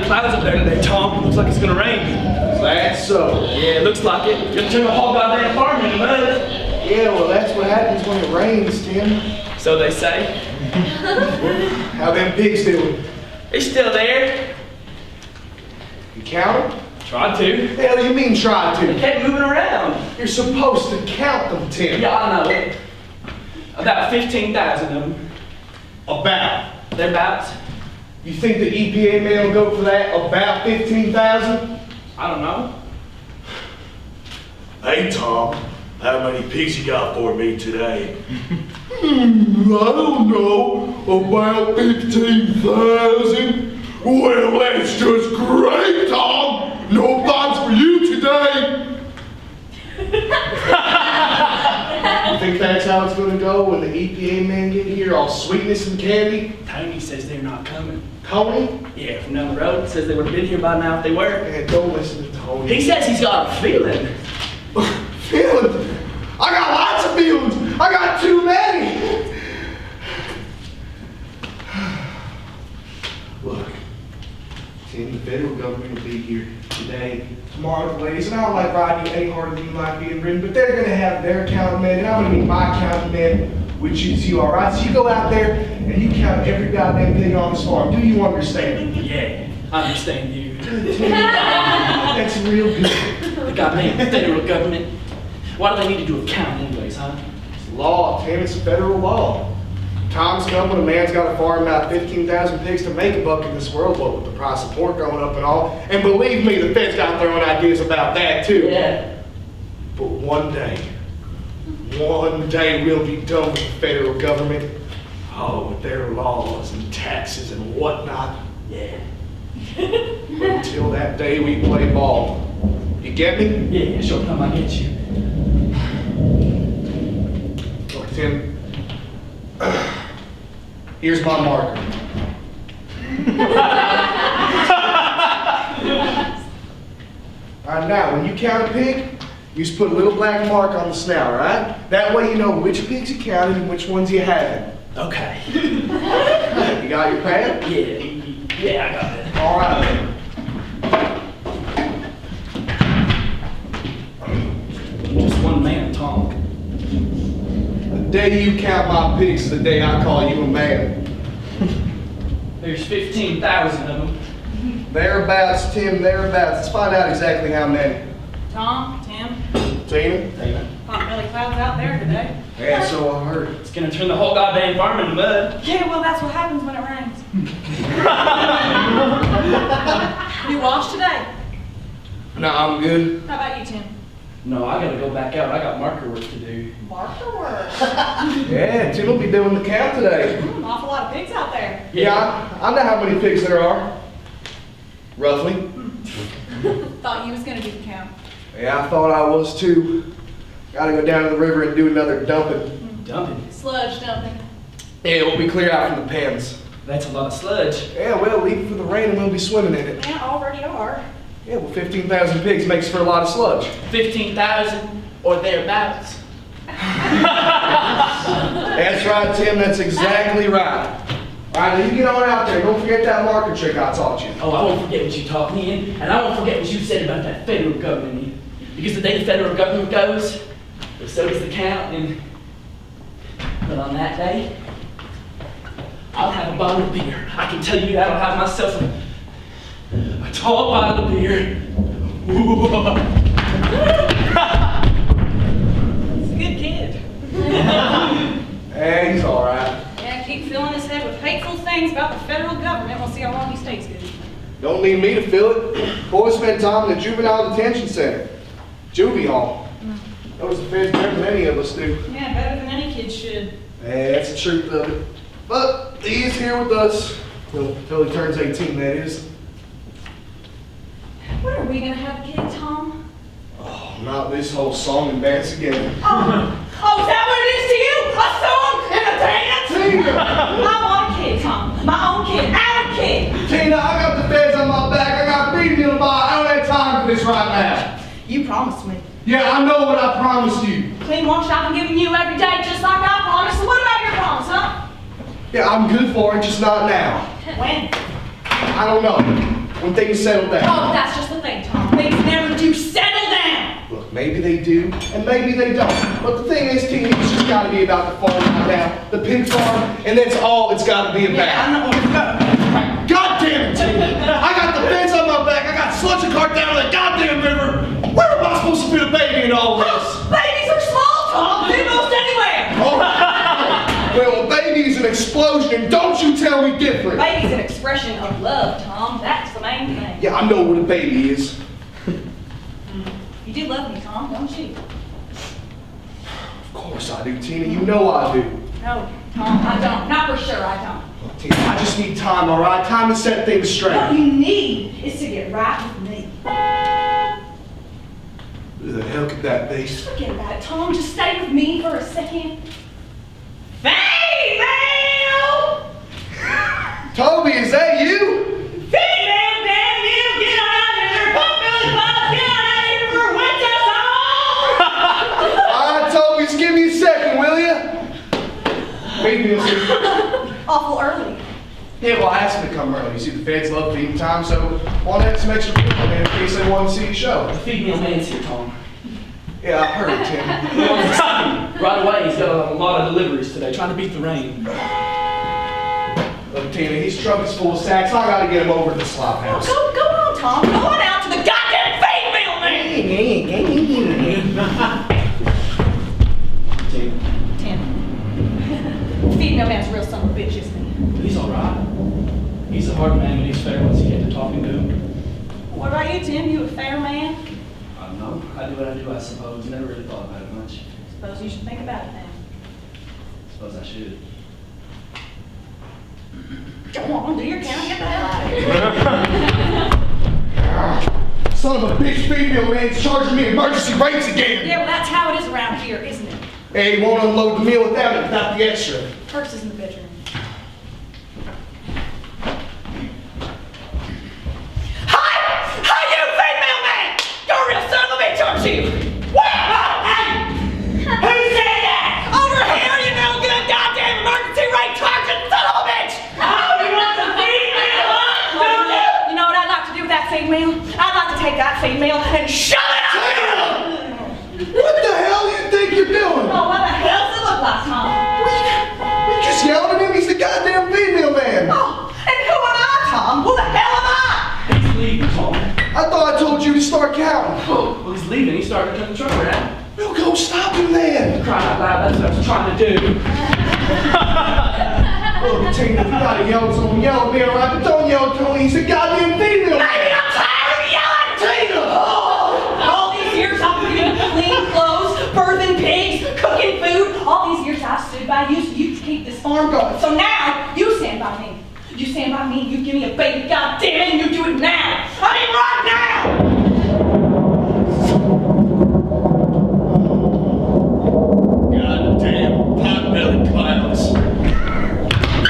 clouds up there today, Tom. Looks like it's gonna rain. That's so. Yeah, it looks like it. Gonna turn the whole goddamn farm into mud. Yeah, well, that's what happens when it rains, Tim. So they say. How them pigs doing? They're still there. You count them? Tried to. The hell you mean try They to? kept moving around. You're supposed to count them, Tim. Yeah, I know it. About 15,000 of them. About. Thereabouts. You think the EPA man will go for that? About 15,000? I don't know. Hey, Tom, how many pigs you got for me today? I don't know. About 15,000? Well, that's just great, Tom. No bites for you today. You think that's how it's going to go when the EPA men get here, all sweetness and candy? Tony says they're not coming. Tony? Yeah, from down the road. Says they would have been here by now if they were. Man, don't listen to Tony. He says he's got a feeling. Feelings? I got lots of feelings. I got too many. Look, Tim, the federal government will be here today, tomorrow at the latest, and I don't like riding you any harder than you like being ridden, but they're going to have their counting men, and I'm going to need my counting men, which is you, all right? So you go out there and you count every goddamn pig on this farm. Do you understand? Yeah, I understand you. Good, Tim. That's real good. The goddamn federal government. Why do they need to do a count anyways, huh? It's law, Tim. It's a federal law. Time's come when a man's got to farm out 15,000 pigs to make a buck in this world, what with the price of pork going up and all. And believe me, the Fed's got throwing ideas about that too. Yeah. But one day we'll be done with the federal government. Oh, with their laws and taxes and whatnot. Yeah. But until that day, we play ball. You get me? Yeah, sure come I get you. Look, Tim. Here's my marker. Alright, now, when you count a pig, you just put a little black mark on the snout, alright? That way you know which pigs you counted and which ones you haven't. Okay. You got your pad? Yeah, I got it. Alright then. Just one man, Tom. The day you count my pigs is the day I call you a man. There's 15,000 of them. Thereabouts, Tim, thereabouts. Let's find out exactly how many. Tom, Tim, Tina? not really clouds out there today. Yeah, so I heard. It's gonna turn the whole goddamn farm into mud. Yeah, well, that's what happens when it rains. You washed today? No, I'm good. How about you, Tim? No, I gotta go back out. I got marker work to do. Marker work. Yeah, Tim will be doing the count today. Awful lot of pigs out there. Yeah, I know how many pigs there are. Roughly. Thought you was gonna do the count. Yeah, I thought I was too. Gotta go down to the river and do another dumping. Dumping. Sludge dumping. Yeah, we'll be clear out from the pens. That's a lot of sludge. Yeah, well, leave it for the rain and we'll be swimming in it. Yeah, already are. Yeah, well, 15,000 pigs makes for a lot of sludge. 15,000 or thereabouts. That's right, Tim, that's exactly right. All right, now you get on out there. Don't forget that marker trick I taught you. Oh, I won't forget what you taught me, and I won't forget what you said about that federal government. Because the day the federal government goes, so does the count, and but on that day, I'll have a bottle of beer. I can tell you that I'll have myself a tall bottle of beer. He's a good kid. Hey, he's all right. Yeah, keep filling his head with hateful things about the federal government. We'll see how long he stays good. Don't need me to fill it. Boys spend time in the juvenile detention center. Juvie hall. Those the feds better than any of us do. Yeah, better than any kid should. Hey, that's the truth of it. But he is here with us. Till he turns 18, that is. When are we gonna have a kid, Tom? Oh, not this whole song and dance again. Oh, is that what it is to you? A song and a dance? Tina! I want a kid, Tom. My own kid. Our kid. Tina, I got the feds on my back. I got feeding in the bar. I don't have time for this right now. You promised me. Yeah, I know what I promised you. Clean wash I've been giving you every day, just like I promised. So what about your promise, huh? Yeah, I'm good for it, just not now. When? I don't know. When things settle down. Oh, that's just the thing, Tom. Things never do settle down. Look, maybe they do, and maybe they don't. But the thing is, Tina, it's just got to be about the farm right now, the pig farm, and that's all it's got to be about. Yeah, I know. God damn it, Tina! I got the fence on my back. I got sludge and cart down the goddamn river. Where am I supposed to fit a baby in all this? Babies are small, Tom. They're most anywhere. Oh, well, a baby is an explosion, and don't you tell me different. Baby's an expression of love, Tom. That's the main thing. Yeah, I know what a baby is. You do love me, Tom, don't you? Of course I do, Tina. You know I do. No, Tom, I don't. Not for sure, I don't. Look, Tina, I just need time, all right? Time to set things straight. What you need is to get right with me. Who the hell could that be? Forget about it, Tom. Just stay with me for a second. Female! Toby, is that you? Female, damn you! Get on out of here! Pop Billy Bob! Get on out of here for winter song! All right, Toby, just give me a second, will you? Maybe you'll see. Awful early. Yeah, well, I asked him to come early. You see, the feds love feeding time, so why not have some extra people in in case they want to see the show? The feed meal man's here, Tom. Yeah, I heard it, Tim. Right away, he's got a lot of deliveries today, trying to beat the rain. Look, Tina, his truck is full of sacks. I gotta get him over to the slop house. Go on, Tom. Go on out to the goddamn feed mill, man! Tim. Tim. Female man's a real son of a bitch, isn't he? He's all right. He's a hard man when he's fair once he gets to talking to him. What about you, Tim? You a fair man? I don't know. I do what I do, I suppose. Never really thought about it much. Suppose you should think about it now. Suppose I should. Go on, do your count, get the hell out of here. Son of a bitch female man's charging me emergency rates again. Yeah, well, that's how it is around here, isn't it? Hey, he won't unload the meal without it, without the extra. Purse is in the bedroom. Hi, you female man! You're a real son of a bitch, aren't you? What? Hey! Who said that? Over here, you know, get a goddamn emergency rate charging son of a bitch! Oh, you want the female, huh? Don't you? You know what I'd like to do with that female? I'd like to take that female and shove it up! What the hell do you think you're doing? Oh, what the hell does it look like, Tom? You just yelling at him, he's the goddamn female man. Oh, and who am I, Tom? Who the hell am I? He's leaving, Tom. I thought I told you to start counting. Oh, well, he's leaving. He's starting to turn the truck around. Well, go stop him then. Crying out loud, that's what I was trying to do. Look, Tina, if you gotta yell at someone, yell at me, all right? But don't yell at Tony, he's a goddamn female. Maybe I'm tired of yelling at Tina! All these years I've been clean clothes, birthing pigs, cooking food. All these years I've stood by you so you can keep this farm going. So now, you stand by me. You stand by me, you give me a baby, goddamn it, and you do it now. I mean right now! Goddamn pot-bellied clowns.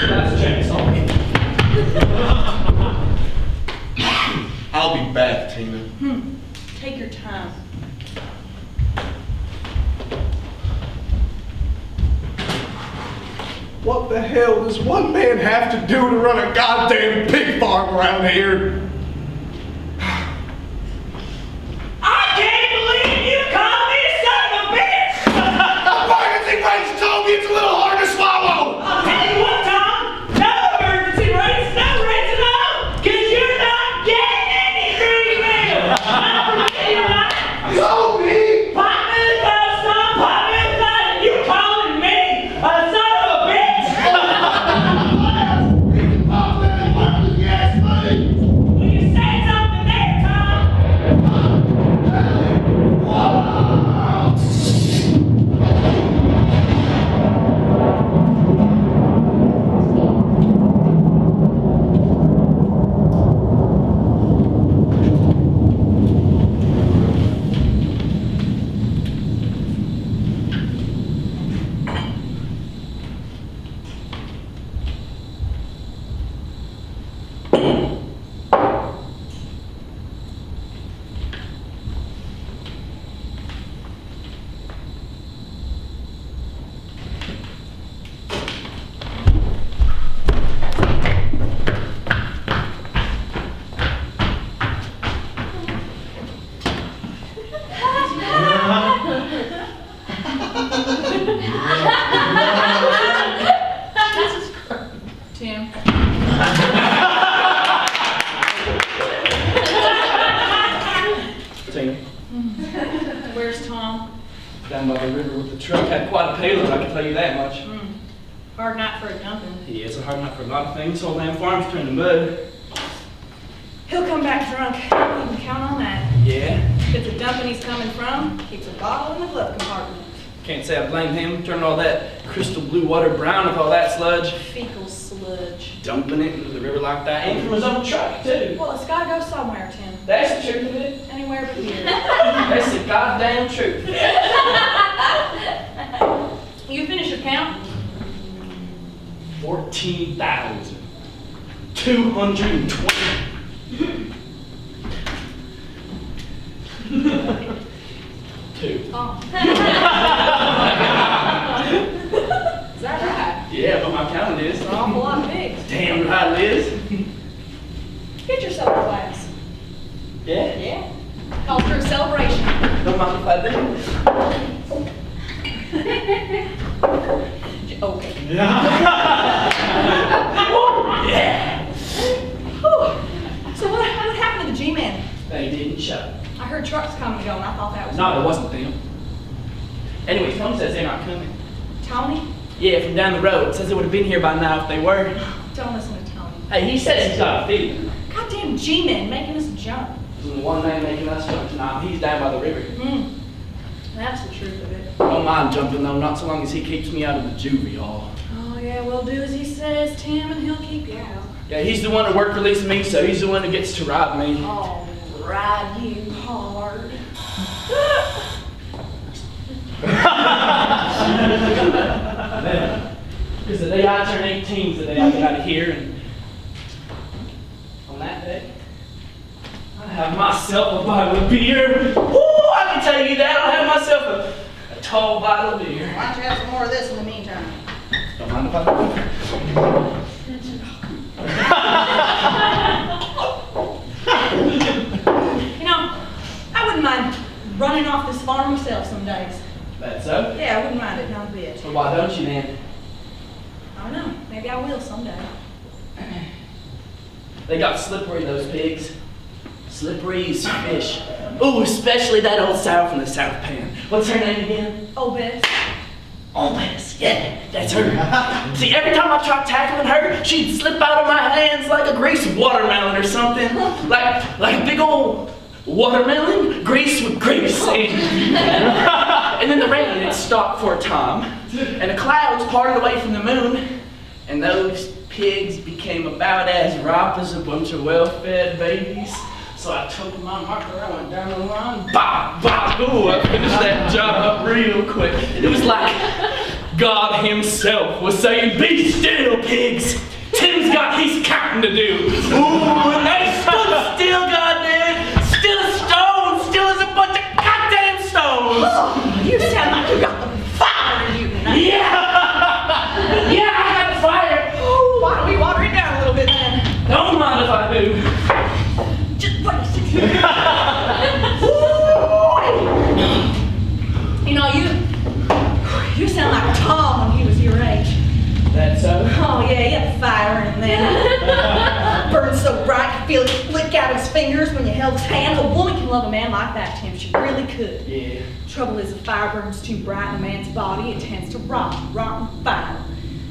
That's a chainsaw. I'll be back, Tina. Take your time. What the hell does one man have to do to run a goddamn pig farm around here? I can't believe you called me a son of a bitch! Emergency rates told me it's a little hard to swallow. I'll tell you what, Tom. No emergency rates, no rates at all, because you're not getting any female. I'm telling you right. Sophie! Pop me the ghost, Tom. Pop me the ghost. You calling me a son of a bitch? Yes, please. Will you say something there, Tom? Tim. Tina, Where's Tom? down by the river with the truck. Had quite a payload, I can tell you that much. Hard night for a dumping. He is a hard night for a lot of things. Whole damn farm's turned to mud. He'll come back drunk. You can count on that. Yeah. If the dumping he's coming from, keeps a bottle in the glove compartment. Can't say I blame him. Turning all that crystal blue water brown with all that sludge. Fecal sludge. Dumping it into the river like that. And from his own truck, too. Well, it's gotta go somewhere, Tim. That's the truth of it. Anywhere but here. That's the goddamn truth. You finish your count? 14,220. Two. Oh. Is that right? Yeah, but my count is. An awful lot of pigs. Damn right it is. Get yourself a glass. Yeah? Yeah. Calls for a celebration. Don't mind if I do. Okay. Yeah. Whew. So what happened to the G-Man? They didn't show. I heard trucks coming and going. I thought that was No, it wasn't them. Anyway, Tony says they're not coming. Tony? Yeah, from down the road. Says they would have been here by now if they were. Don't listen to Tony. Hey, he says he's got a feeling. Goddamn G-men making us jump. There's one man making us jump tonight. He's down by the river. That's the truth of it. Don't mind jumping though, not so long as he keeps me out of the juvie hall. Oh yeah, we'll do as he says, Tim, and he'll keep you out. Yeah, he's the one who work releasing me, so he's the one who gets to ride me. Oh, ride you hard. Because the day I turn 18 is the day I get out of here, and on that day, I have myself a bottle of beer. Woo, I can tell you that. I'll have myself a tall bottle of beer. Why don't you have some more of this in the meantime? Don't mind if I You know, I wouldn't mind running off this farm myself some days. That's so? Yeah, I wouldn't mind it, not a bit. So why don't you then? I don't know, maybe I will someday. They got slippery, those pigs. Slippery as fish. Ooh, especially that old sow from the South Pan. What's her name again? Obed. Always, yeah, that's her. See, every time I tried tackling her, she'd slip out of my hands like a greased watermelon or something. Like a big old watermelon greased with grease. And then the rain, it stopped for a time. And the clouds parted away from the moon. And those pigs became about as ripe as a bunch of well-fed babies. So I took my marker, I went down the line, bop, bop, ooh, I finished that job up real quick. It was like God himself was saying, be still, pigs. Tim's got his counting to do. Ooh, and they stood still, goddamn. Still as stones, still as a bunch of goddamn stones. Oh, you sound like you got the fire in you tonight. Yeah! Yeah, I got the fire. Ooh, why don't we water it down a little bit then? Don't mind if I do. Just wait a second. You know, you sound like Tom when he was your age. That's so? Oh yeah, he had fire in him then. Burned so bright you feel it flick out his fingers when you held his hand. A woman can love a man like that, Tim. She really could. Yeah. Trouble is, if fire burns too bright in a man's body, it tends to rot and fire.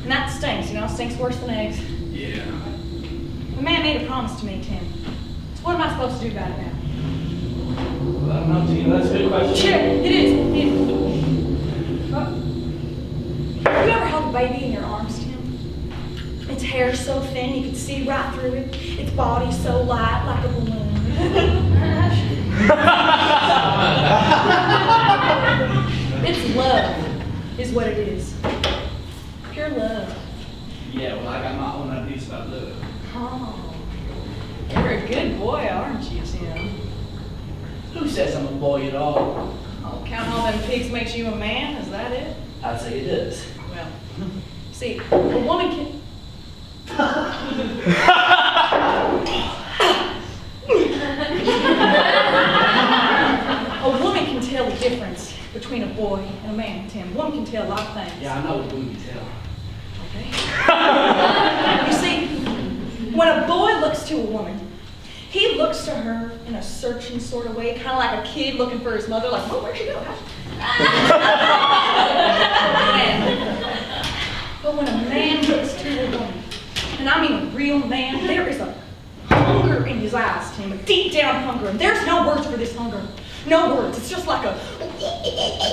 And that stinks, you know, stinks worse than eggs. Yeah. The man made a promise to me, Tim. So what am I supposed to do about it now? Well, I don't know, Tina, that's a good question. Sure, it is. Have you ever held a baby in your arms, Tim? Its hair so thin you could see right through it. Its body so light like a balloon. It's love, is what it is. Pure love. Yeah, well, I got my own ideas about love. Oh, you're a good boy, aren't you, Tim? Who says I'm a boy at all? Oh, counting all them pigs makes you a man, is that it? I'd say it does. Well, see, a woman can... A woman can tell the difference between a boy and a man, Tim. A woman can tell a lot of things. Yeah, I know what you can tell. Okay. You see, when a boy looks to a woman, he looks to her in a searching sort of way, kind of like a kid looking for his mother, like, well, where'd she go? But when a man looks to a woman, and I mean a real man, there is a hunger in his eyes, Tim, a deep down hunger. And there's no words for this hunger. No words. It's just like a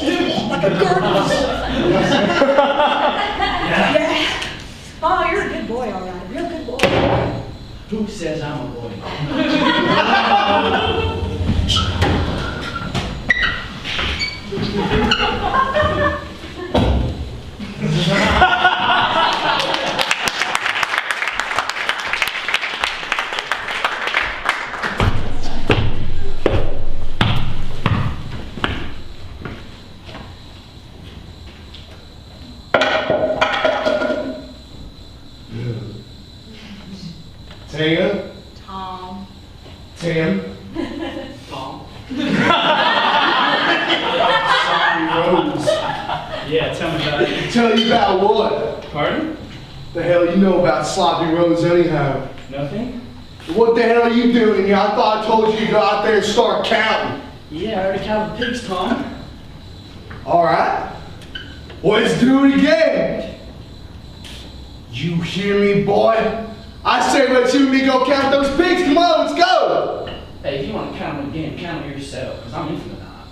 gurgle. Yeah. Oh, you're a good boy, all right. A real good boy. Who says I'm a boy? Tim? Tom. Tim? Tom? Sorry, Rose. Yeah, tell me about it. Tell you about what? Pardon? The hell you know about Sloppy Rose anyhow? Nothing? What the hell are you doing here? I thought I told you to go out there and start counting. Yeah, I already counted the pigs, Tom. All right. Well, let's do it again. You hear me, boy? I say let you and me go count those pigs. Come on, let's go. Hey, if you want to count them again, count them yourself, because I'm in for the night.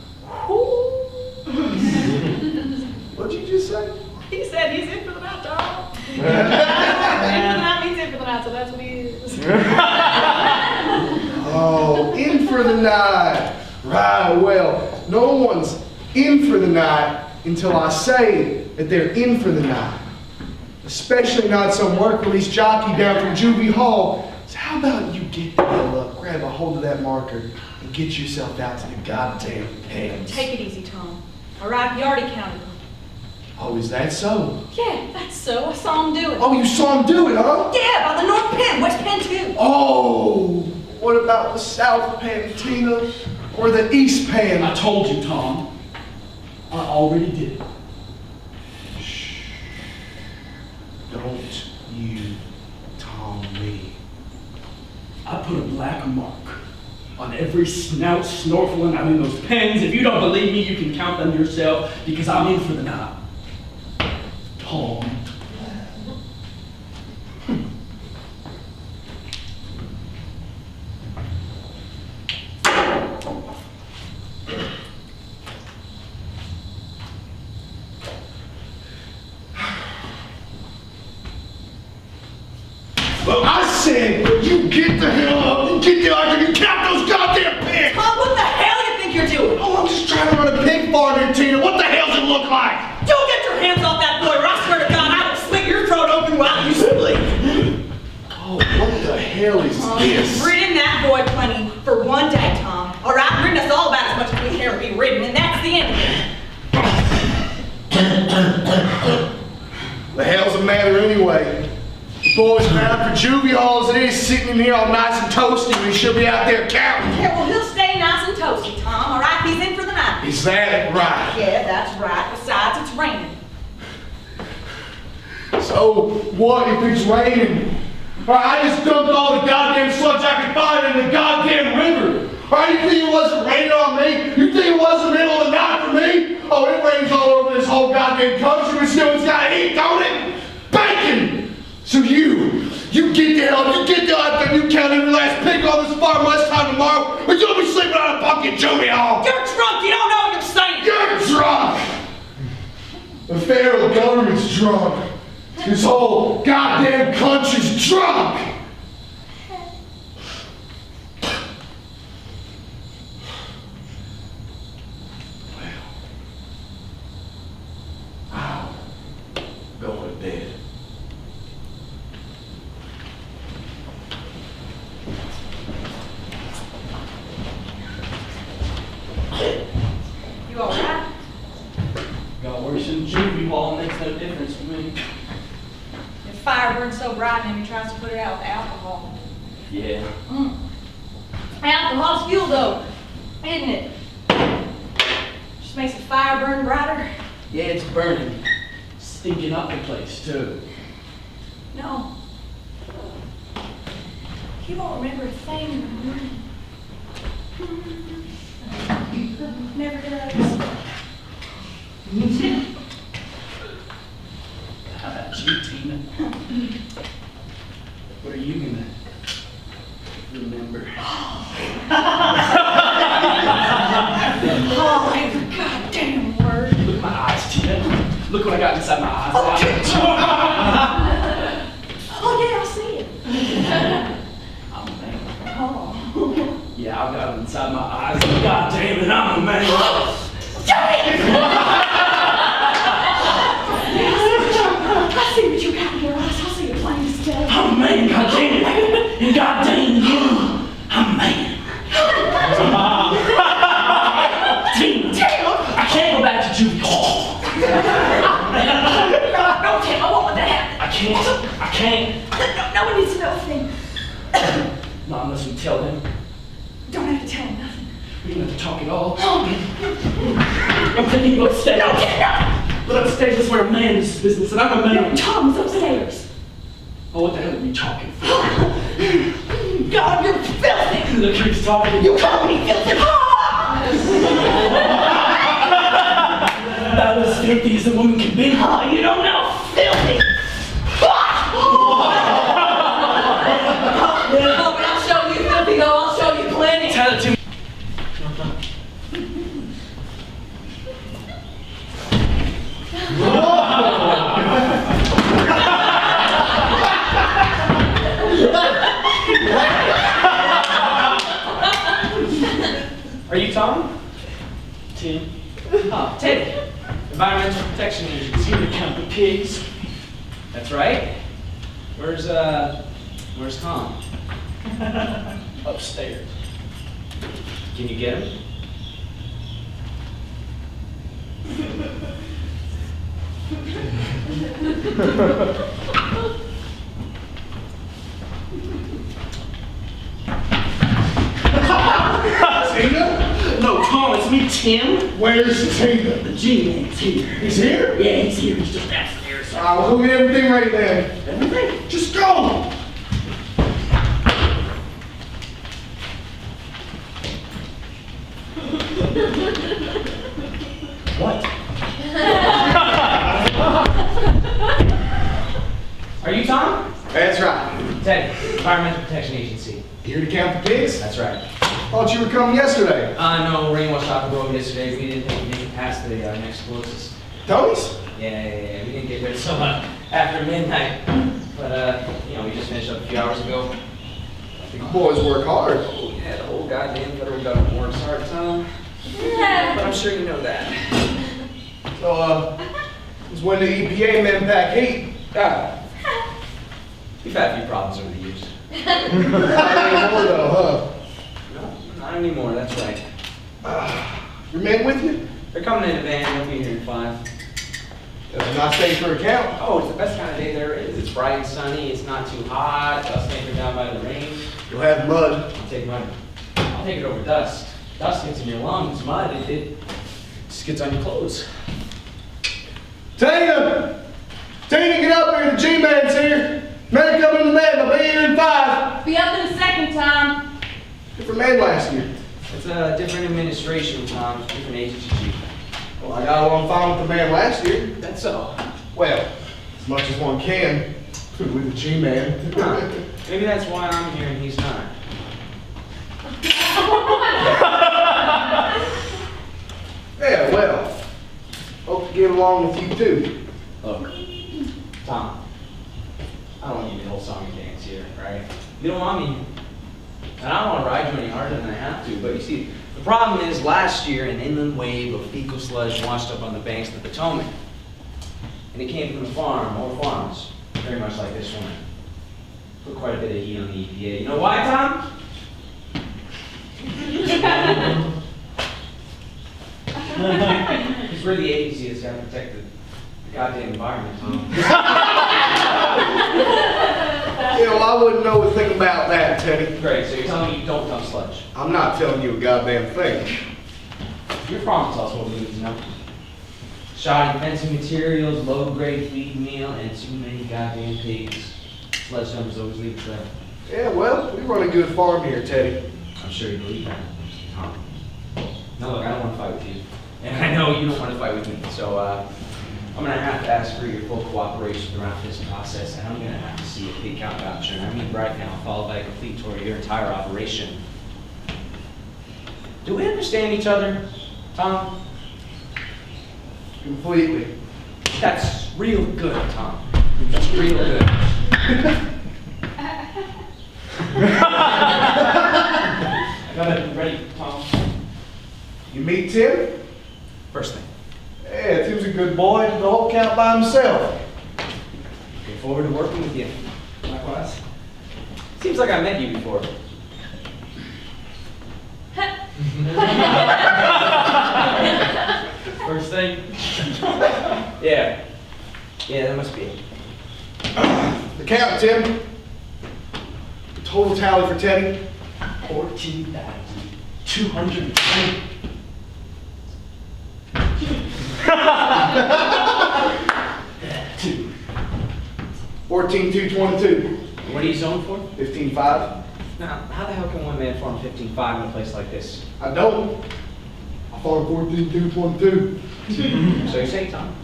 What'd you just say? He said he's in for the night, dog. He's in for the night, he's in for the night, so that's what he is. Oh, in for the night. Right, well, no one's in for the night until I say that they're in for the night. Especially not some work release jockey down from Juvie Hall. So how about you get the hell up, grab a hold of that marker, and get yourself out to the goddamn pens. Take it easy, Tom. All right, you already counted them. Oh, is that so? Yeah, that's so. I saw him do it. Oh, you saw him do it, huh? Yeah, by the North Pen, West Pen too. Oh, what about the South Pen, Tina? Or the East Pen? I told you, Tom. I already did it. Shh. Don't you Tom me. I put a black mark on every snout snorkeling I'm in those pens. If you don't believe me, you can count them yourself, because I'm in for the night. Tom. Well, I said, you get the hell up and get the arc and count those goddamn pigs! Tom, what the hell do you think you're doing? Oh, I'm just trying to run a pig farm here, Tina. What the hell does it look like? Don't get your hands off that boy, or I swear to God, I will slit your throat open while you sleep. Oh, what the hell is this? You've ridden that boy plenty for one day, Tom. All right, ridden us all about as much as we care to be ridden, and that's the end of it. The hell's the matter anyway? The boy's bound for juvie halls and he's sitting in here all nice and toasty when he should be out there counting. Yeah, well, he'll stay nice and toasty, Tom. All right, he's in for the night. Is that right? Yeah, that's right. Besides, it's raining. So, what if it's raining? I just dumped all the goddamn sludge I could find in the goddamn river. You think it wasn't raining on me? You think it wasn't the middle of the night for me? Oh, it rains all over this whole goddamn country, but still it's got heat, don't it? Bacon! So you get the hell out there, you count every last pig on this farm lunchtime tomorrow, or you'll be sleeping on a bucket juvie hall. You're drunk, you don't know what you're saying. You're drunk! The federal government's drunk. This whole goddamn country's drunk! Well, I'm going to bed. You all right? Got worse than juvie hall, makes no difference for me. The fire burns so bright and he tries to put it out with alcohol. Yeah. Alcohol's fuel though, isn't it? Just makes the fire burn brighter. Yeah, it's burning. Stinking up the place, too. No. He won't remember a thing in the morning. Never does. How about you, Tina? What are you gonna remember? Oh, every goddamn word. Look at my eyes, Tina. Look what I got inside my eyes. Oh, yeah, I see it. I'm a man. Oh. Yeah, I've got it inside my eyes. God damn it, I'm a man. I see what you got in your eyes. I see it plain as day. I'm a man, God damn it. And God damn you, I'm a man. Tina, I can't go back to juvie hall. No, Tim, I won't let that happen. I can't. No one needs to know a thing. Not unless we tell them. Don't have to tell him nothing. We don't have to talk at all. I'm thinking you upstairs. No, get no. But upstairs is where a man's business, and I'm a man. Tom's upstairs. Oh, what the hell are you talking for? God, you're filthy. Look who's talking. You call me filthy. About as filthy as a woman can be. Oh, you don't know. Filthy. tell it to me. Are you Tom? Tim, Oh, Teddy. Environmental Protection Agency. here to count the pigs. That's right. Where's Tom? Upstairs. Can you get him? Tina? No, Tom, it's me, Tim. Where's Tina? The G-Man's here. He's here? Yeah, he's here. He's just downstairs. We'll go get everything ready then. Everything? Just go! What? Are you Tom? That's right. Teddy, Environmental Protection Agency. Here to count the pigs? That's right. Thought you were coming yesterday. No, rain washed out the road yesterday. We didn't think we'd make it past the next closest. Tony's? Yeah, we didn't get there until after midnight. But, we just finished up a few hours ago. You boys work hard. Oh, yeah, the whole goddamn federal government works hard, Tom. But I'm sure you know that. So, it was when the EPA men back heat. We've had a few problems over the years. Not anymore though, No, not anymore, that's right. huh? Your men with you? They're coming in a van, they'll be here in 5. It's not staying for account. Oh, it's the best kind of day there is. It's bright and sunny, it's not too hot, dust anchored down by the rain. You'll have mud. I'll take it over dust. Dust gets in your lungs, mud, it just gets on your clothes. Tina! Tina, get up here, the G-Man's here. Men coming in the van, they'll be here in 5. Be up in a second, Tom. Different man last year. It's a different administration, Tom, different agency chief. Well, I got along fine with the man last year. That's so. Well, as much as one can with the G-Man. Huh. Maybe that's why I'm here and he's not. Yeah, well, hope to get along with you too. Look, Tom, I don't want you to whole song and dance here, right? You don't want me, and I don't want to ride you any harder than I have to, but you see, the problem is last year an inland wave of fecal sludge washed up on the banks of the Potomac. And it came from the farm, or farms, very much like this one. Put quite a bit of heat on the EPA. You know why, Tom? Because we're the agency that's got to protect the goddamn environment, Tom. Yeah, well, I wouldn't know a thing about that, Teddy. Great, so you're telling me you don't dump sludge. I'm not telling you a goddamn thing. Your farm tells us what we need to know. Shoddy fencing materials, low-grade feed meal, and too many goddamn pigs. Sludge numbers always leave a trail. Yeah, well, we run a good farm here, Teddy. I'm sure you believe that. Tom. No, look, I don't want to fight with you. And I know you don't want to fight with me, so I'm going to have to ask for your full cooperation throughout this process, and I'm going to have to see a pig count voucher, and I mean right now, followed by a complete tour of your entire operation. Do we understand each other, Tom? Completely. That's real good, Tom. That's real good. I got it ready, Tom. You meet Tim? First thing. Yeah, Tim's a good boy. Did the whole count by himself. Looking forward to working with you. Likewise. Seems like I met you before. First thing? Yeah. Yeah, that must be it. The count, Tim. The total tally for Teddy. 14,220. 14,222. What are you zoned for? 15,5. Now, how the hell can one man farm 15.5 in a place like this? I don't. I farm 14,222. So you say, Tom.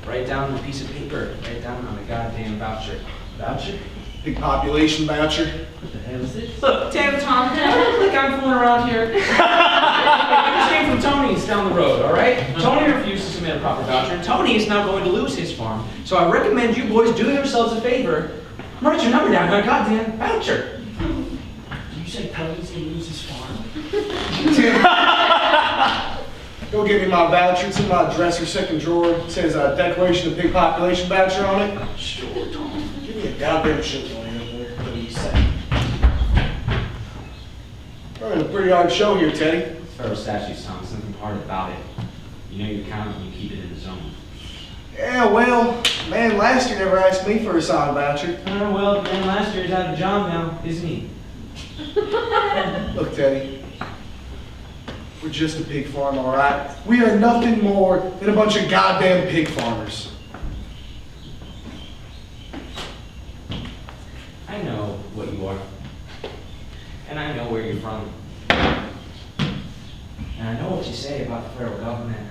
Write down on a piece of paper. Write it down on a goddamn voucher. Voucher? Big population voucher. What the hell is this? Look, Tim, Tom, don't look like I'm fooling around here. I just came from Tony's down the road, all right? Tony refused to submit a proper voucher, and Tony is now going to lose his farm. So I recommend you boys do yourselves a favor. Write your number down on a goddamn voucher. Did you say Tony's gonna lose his farm? Tim, go get me my voucher. It's in my dresser, second drawer. It says Declaration of Pig Population voucher on it. Sure, Tom. Give me a goddamn shit on it. What do you say? We're in a pretty hard show here, Teddy. Federal statutes, Tom, there's nothing hard about it. You know your count and you keep it in the zone. Yeah, well, man, last year never asked me for a signed voucher. Well, man, last year's out of job now, isn't he? Look, Teddy, we're just a pig farm, all right? We are nothing more than a bunch of goddamn pig farmers. I know what you are. And I know where you're from. And I know what you say about the federal government.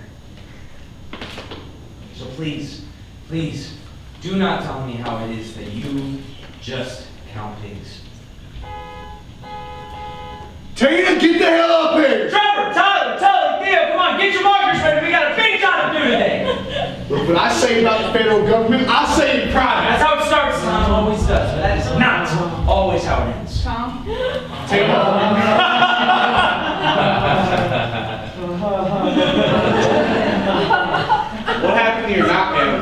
So please, please, do not tell me how it is that you just count pigs. Tina, get the hell up here! Trevor, Tyler, Tully, Theo, come on, get your markers ready. We got a big job to do today. Look, what I say about the federal government, I say in private. That's how it starts, Tom. Always does. But that is not always how it ends. Tom? What happened to your knockdown?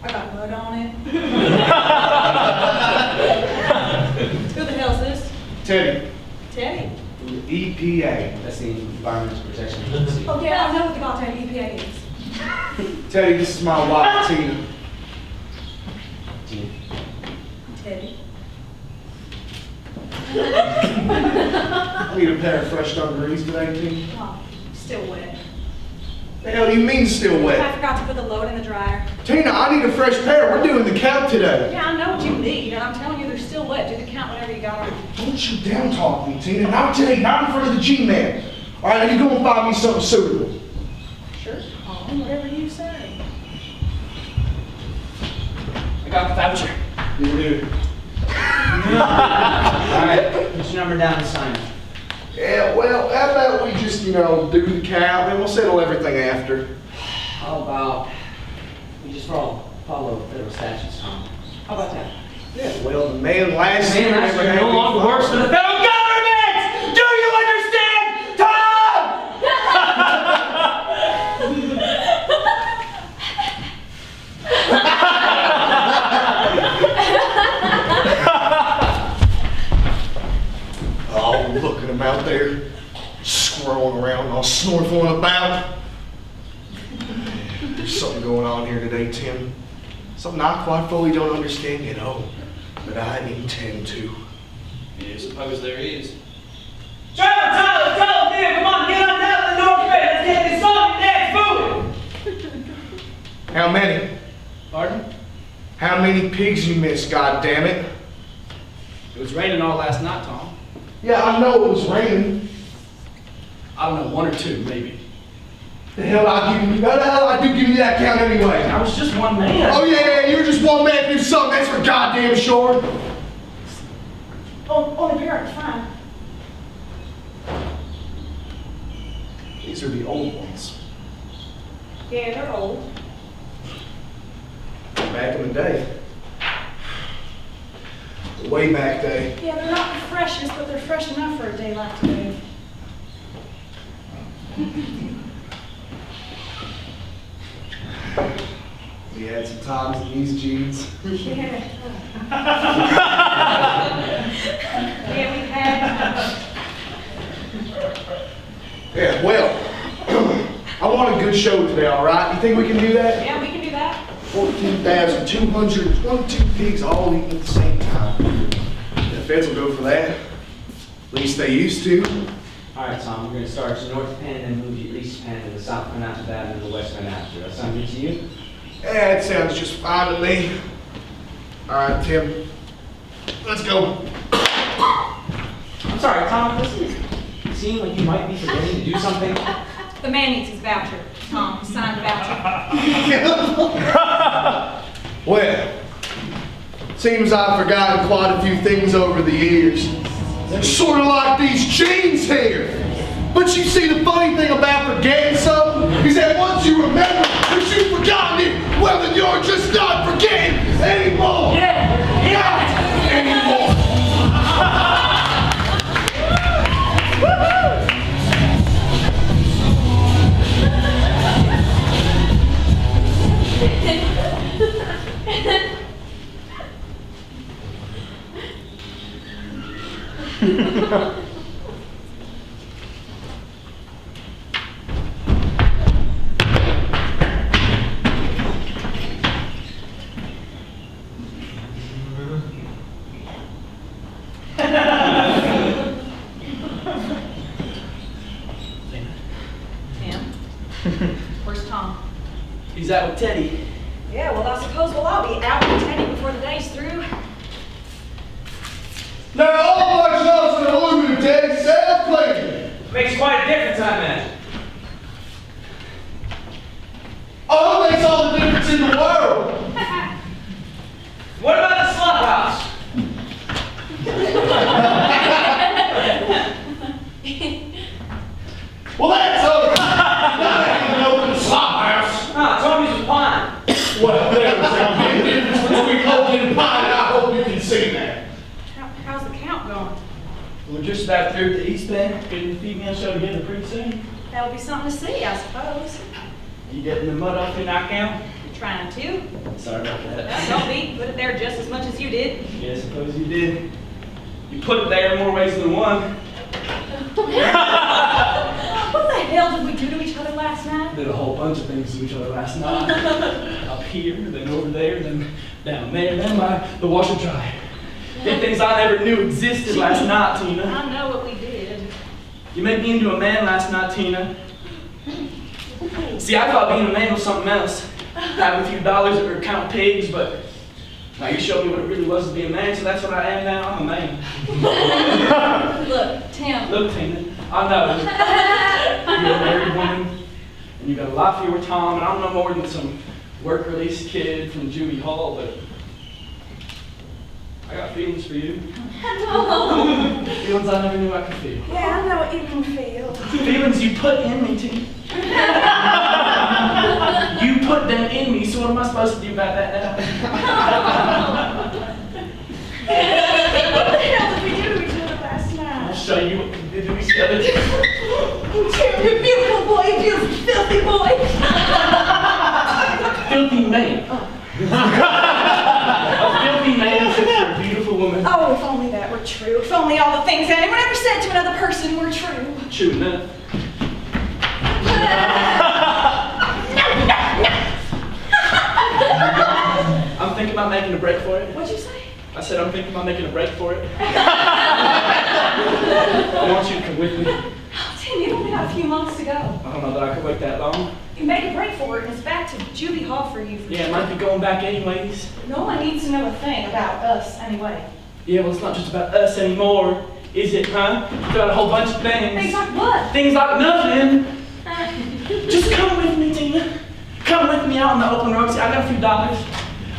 I got mud on it. Who the hell's this? Teddy, Teddy. EPA. That's the Environmental Protection Agency. Oh yeah, I know what the goddamn EPA is. Teddy, this is my wife, Tina. Tina. Teddy. I need a pair of fresh dungarees today, Tina. Oh, still wet. The hell do you mean still I wet? forgot to put the load in the dryer. Tina, I need a fresh pair. We're doing the count today. Yeah, I know what you need, and I'm telling you they're still wet. Do the count whenever you got them. Don't you down talk me, Tina. Not today, not in front of the G-Man. All right, now you go and find me something suitable. Sure, Tom, whatever you say. I got the voucher. You do. Alright, put your number down and sign it. Yeah, well, how about we just, do the count, then we'll settle everything after. How about we just follow federal statutes, Tom? How about that? Yeah, well, the man last year Man, never I had no me longer farm. works for the federal government! Do you understand, Tom? Oh, look at him out there, squirreling around, all snorkeling about. There's something going on here today, Tim. Something I quite fully don't understand, but I intend to. Yeah, suppose there is. Trevor, Tyler, Tyler, Theo, come on, get on down to the North Bay. Let's get this song and dance moving. How many? Pardon? How many pigs you missed, goddammit? It was raining all last night, Tom. Yeah, I know it was raining. I don't know, one or two, maybe. The hell I do give you that count anyway. I was just one man. Oh yeah, you're just one man do something, that's for goddamn sure. Oh, only parent, fine. These are the old ones. Yeah, they're old. Back in the day. The way back day. Yeah, they're not the freshest, but they're fresh enough for a day like today. We had some times in these jeans. Yeah. Yeah, we had. Yeah, well, I want a good show today, all right? You think we can do that? Yeah, we can do that. 14,222 pigs all eating at the same time. The feds will go for that. At least they used to. Alright, Tom, we're going to start your north pen and move your east pen to the south pen after that and then the west pen after. That sound good to you? Yeah, it sounds just fine to me. All right, Tim. Let's go. I'm sorry, Tom, doesn't it seem like you might be forgetting to do something? The man needs his voucher. Tom, signed voucher. Well, Seems I've forgotten quite a few things over the years. Sort of like these jeans here. But you see, the funny thing about forgetting something is that once you remember that you've forgotten it, well then you're just not forgetting anymore. Not anymore. Where's Tom? He's out with Teddy. Yeah, well, I suppose I'll be out with Teddy before the day's through. Now all my jobs are aluminum, Teddy. Self-cleaning. Makes quite a difference, I imagine. Oh, it makes all the difference in the world. What about the slop house? Well, that's over. Now I can open the slop house. Ah, Tommy's was pine. Well, there's a big difference between open and pine, and I hope you can see that. How's the count going? We're just about through the East Bend, getting the female show together pretty soon. That'll be something to see, I suppose. You getting the mud off your nightgown? Trying to. Sorry about that. Well, don't be. Put it there just as much as you did. Yeah, I suppose you did. You put it there in more ways than one. What the hell did we do to each other last night? Did a whole bunch of things to each other last night. Up here, then over there, then down there, then by the washer dryer. Did things I never knew existed last night, Tina. I know what we did. You made me into a man last night, Tina. See, I thought being a man was something else. Having a few dollars or count pigs, but now you showed me what it really was to be a man, so that's what I am now. I'm a man. Look, Tim. Look, Tina, I know. You're a married woman, and you got a life here with Tom, and I'm no more than some work-release kid from juvie hall, but I got feelings for you. Feelings I never knew I could feel. Yeah, I know what you can feel. Feelings you put in me, Tina. You put them in me, so what am I supposed to do about that now? What the hell did we do to each other last I'll night? show you what we did to each other. You beautiful boy, you beautiful filthy boy. Filthy man. A filthy man for a beautiful woman. Oh, if only that were true. If only all the things anyone ever said to another person were true. True enough. I'm thinking about making a break for it. What'd you say? I said I'm thinking about making a break for it. I want you to come with me. Oh, Tim, you've only got a few months to go. I don't know that I could wait that long. You make a break for it, and it's back to juvie hall for you. Yeah, it might be going back anyways. No one needs to know a thing about us anyway. Yeah, well, it's not just about us anymore, is it, huh? It's about a whole bunch of things. Things like what? Things like nothing. Just come with me, Tina. Come with me out on the open road. See, I got a few dollars.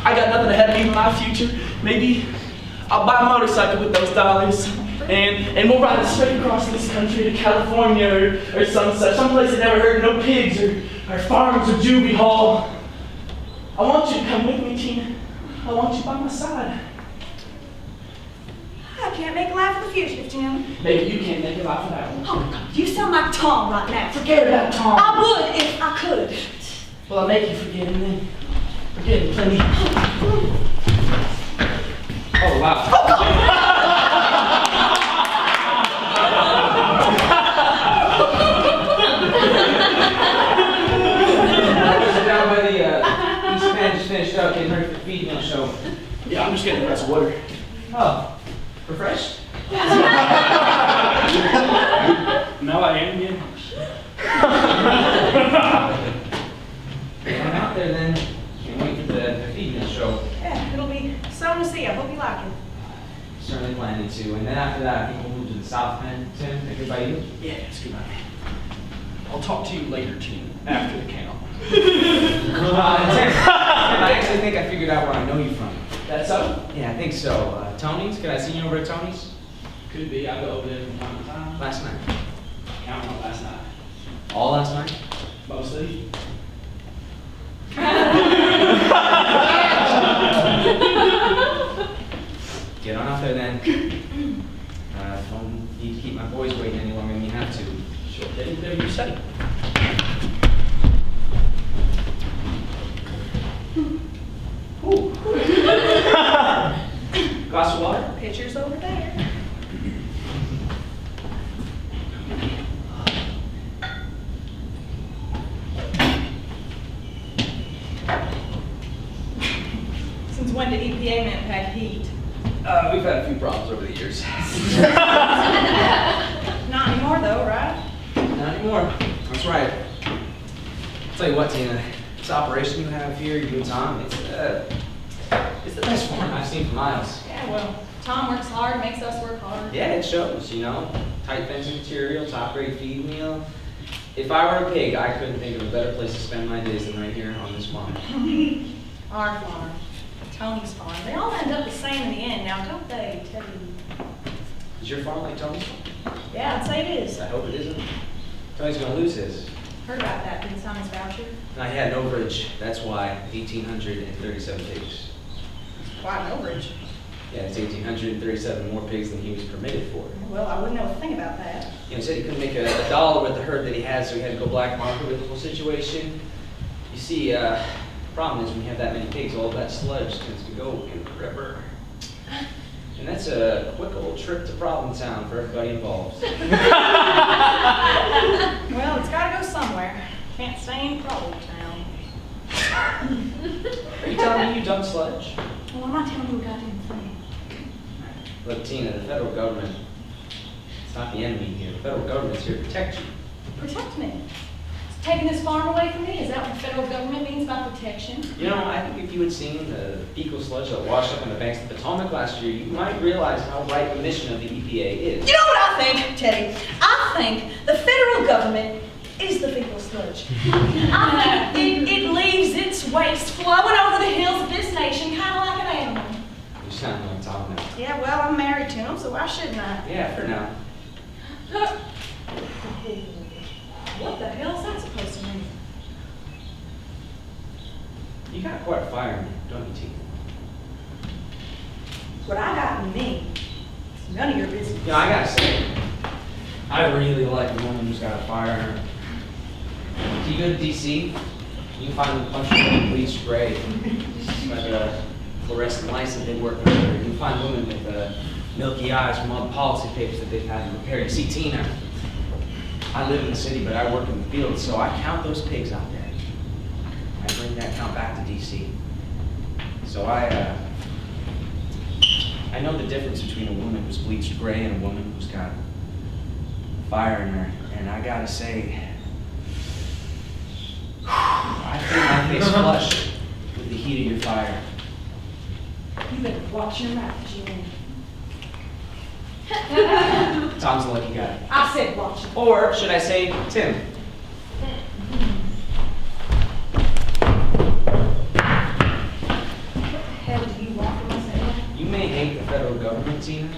I got nothing ahead of me in my future. Maybe I'll buy a motorcycle with those dollars. And we'll ride straight across this country to California or someplace that never heard no pigs or farms or juvie hall. I want you to come with me, Tina. I want you by my side. I can't make a laugh of the fugitive, Tim. Maybe you can't make a laugh of that one. Oh, God, you sound like Tom right now. Forget about Tom. I would if I could. Well, I'll make you forget him then. Forget him plenty. Oh, wow. Oh, God. Down by the East Bend, just finished up getting ready for the feed mill show. Yeah, I'm just getting a glass of water. Oh, refreshed? Now I am again. I'm out there then. Can't wait for the feed mill show. Yeah, it'll be something to see. I hope you like it. Certainly planning to. And then after that, I think we'll move to the South Bend. Tim, think about you? Yeah, it's good night. I'll talk to you later, Tina, after the count. Tim, I actually think I figured out where I know you from. That's so? Yeah, I think so. Tony's? Can I see you over at Tony's? Could be. I go over there from time to time. Last night. Counting on last night. All last night? Mostly. Get on out there then. Don't need to keep my boys waiting any longer than you have to. Sure, Teddy, whatever you say. Ooh. Glass of water? Picture's over there. Since when did EPA men pack heat? We've had a few problems over the years. Not anymore though, right? Not anymore. That's right. I'll tell you what, Tina. This operation you have here, you and Tom, it's the best farm I've seen for miles. Yeah, well, Tom works hard, makes us work hard. Yeah, it shows, you know. Tight fencing material, top grade feed meal. If I were a pig, I couldn't think of a better place to spend my days than right here on this farm. Our farm, Tony's farm. They all end up the same in the end now, don't they, Teddy? Is your farm like Tony's? Yeah, I'd say it is. I hope it isn't. Tony's gonna lose his. Heard about that, didn't sign his voucher. I had an overage, that's why 1,837 pigs. Quite an overage. Yeah, it's 1,837 more pigs than he was permitted for. Well, I wouldn't know a thing about that. You know, he said he couldn't make a dollar with the herd that he had, so he had to go black market with the whole situation. You see, the problem is when you have that many pigs, all of that sludge tends to go in the river. And that's a quick old trip to Problem Town for everybody involved. Well, it's gotta go somewhere. Can't stay in Problem Town. Are you telling me you dumped sludge? Well, I'm not telling you a goddamn thing. Look, Tina, the federal government, it's not the enemy here. The federal government's here to protect you. Protect me. It's taking this farm away from me? Is that what the federal government means by protection? You know, I think if you had seen the fecal sludge that washed up on the banks of the Potomac last year, you might realize how right the mission of the EPA is. You know what I think, Teddy? I think the federal government is the fecal sludge. I think it leaves its waste flowing over the hills of this nation, kind of like an animal. You sound like Tom now. Yeah, well, I'm married to him, so why shouldn't I? Yeah, for now. What the hell is that supposed to mean? You got quite a fire in you, don't you, Tina? What I got in me is none of your business. You know, I gotta say, I really like a woman who's got a fire in her. Do you go to DC? You can find a bunch of bleached gray, like a fluorescent lights that they work with. Or you can find women with milky eyes from all the policy papers that they've had to repair. You see, Tina, I live in the city, but I work in the field, so I count those pigs out there. I bring that count back to DC. So I know the difference between a woman who's bleached gray and a woman who's got fire in her. And I gotta say, I feel my face flush with the heat of your fire. You better watch your mouth, Jimmy. Tom's the lucky guy. I said watch it. Or should I say, Tim? What the hell do you want from us anyway? You may hate the federal government, Tina,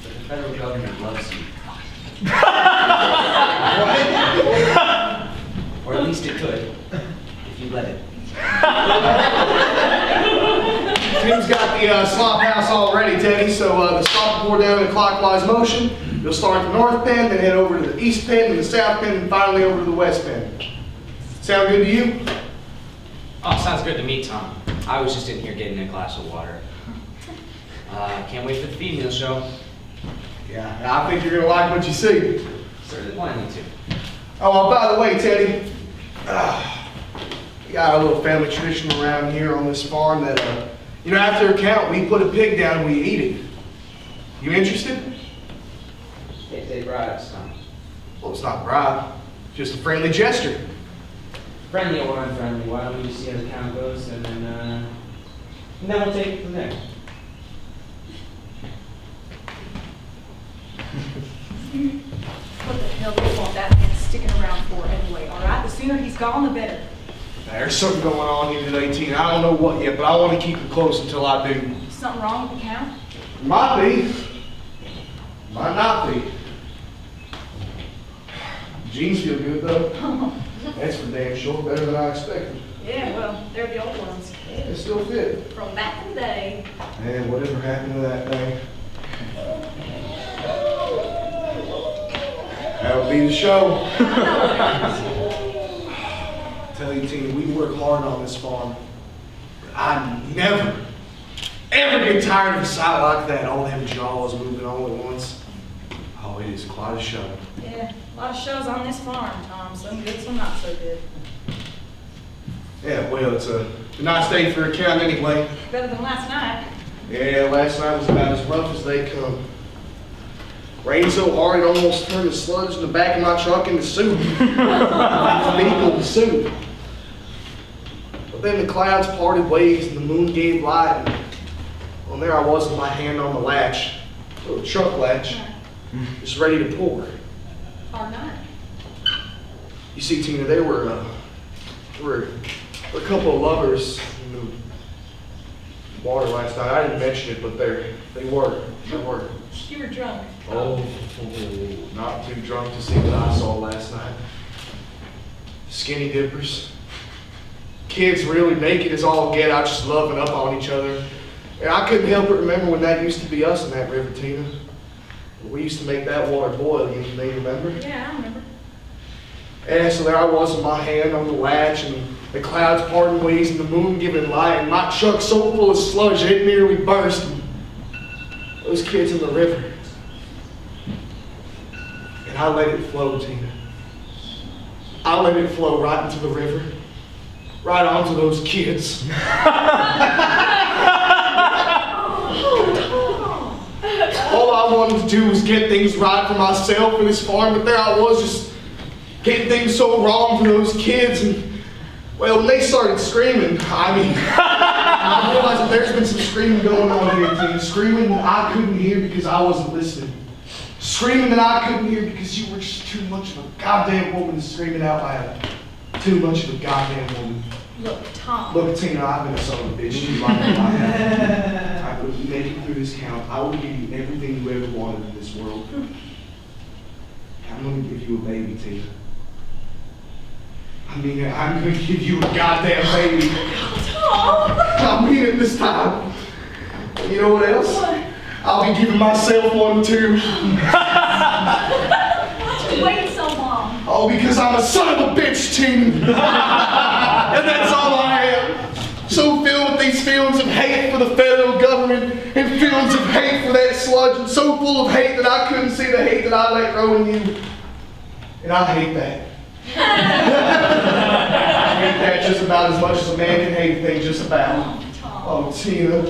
but the federal government loves you. Or at least it could, if you let it. Tim's got the slop house all ready, Teddy, so the slop will pour down in a clockwise motion. You'll start at the north pen, then head over to the east pen, and the south pen, and finally over to the west pen. Sound good to you? Oh, sounds good to me, Tom. I was just in here getting a glass of water. Can't wait for the feed meal show. Yeah, I think you're going to like what you see. Certainly planning to. Oh, by the way, Teddy, we got a little family tradition around here on this farm that, after a count, we put a pig down and we eat it. You interested? They bribes, Tom. Well, it's not a bribe, just a friendly gesture. Friendly or unfriendly, why don't we just see how the count goes, and then we'll take it from there. What the hell do you want that man sticking around for anyway, all right? The sooner he's gone, the better. There's something going on here today, Tina. I don't know what yet, but I want to keep it close until I do. So Something wrong with the count? Might be. Might not be. Jeans feel good though. That's for damn sure. Better than I expected. Yeah, well, they're the old ones. Yeah, they still fit. From back in the day. Man, whatever happened to that thing? That would be the show. Tell you, Tina, we work hard on this farm. I never, ever get tired of a sight like that. All them jaws moving all at once. Oh, it is quite a show. Yeah, a lot of shows on this farm, Tom. Some good, some not so good. Yeah, well, it's a nice day for a count anyway. Better than last night. Yeah, last night was about as rough as they come. Rained so hard it almost turned the sludge in the back of my truck into soup. Legal soup. But then the clouds parted ways and the moon gave light. And there I was with my hand on the latch, a little truck latch, just ready to pour. Hard night. You see, Tina, there were a couple of lovers in the water last night. I didn't mention it, but they were. You were drunk. Oh, not too drunk to see what I saw last night. Skinny dippers. Kids really naked as all get out, just loving up on each other. And I couldn't help but remember when that used to be us in that river, Tina. We used to make that water boil, you remember? Yeah, I remember. And so there I was with my hand on the latch and the clouds parting ways and the moon giving light and my truck so full of sludge it nearly burst. And those kids in the river. And I let it flow, Tina. I let it flow right into the river. Right onto those kids. All I wanted to do was get things right for myself and this farm, but there I was just getting things so wrong for those kids. And well, when they started screaming, I realized that there's been some screaming going on here, Tina. Screaming that I couldn't hear because I wasn't listening. Screaming that I couldn't hear because you were just too much of a goddamn woman screaming out loud. Too much of a goddamn woman. Look, Tom. Look, Tina, I've been a son of a bitch. You like it, like that. I will make it through this count. I will give you everything you ever wanted in this world. I'm going to give you a baby, Tina. I mean, I'm going to give you a goddamn baby. Tom! I mean it this time. And you know what else? What? I'll be giving myself one too. Why'd you wait so long? Oh, because I'm a son of a bitch, Tina. And that's all I am. So filled with these feelings of hate for the federal government and feelings of hate for that sludge, and so full of hate that I couldn't see the hate that I let grow in you. And I hate that. I hate that just about as much as a man can hate a thing just about. Oh, Tina.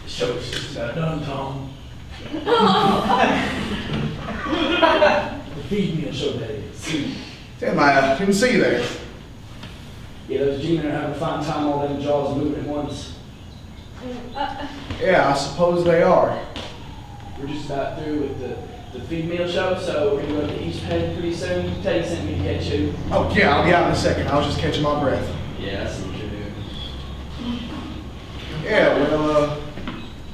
The show's just about done, Tom. The feed meal show, that is. Damn, I didn't see you there. Yeah, those G-men are having a fine time, all them jaws moving at once. Yeah, I suppose they are. We're just about through with the feed meal show, so we're going to go to the East Head pretty soon. Teddy sent me to get you. Oh, yeah, I'll be out in a second. I was just catching my breath. Yeah, that's what you're doing. Yeah, well,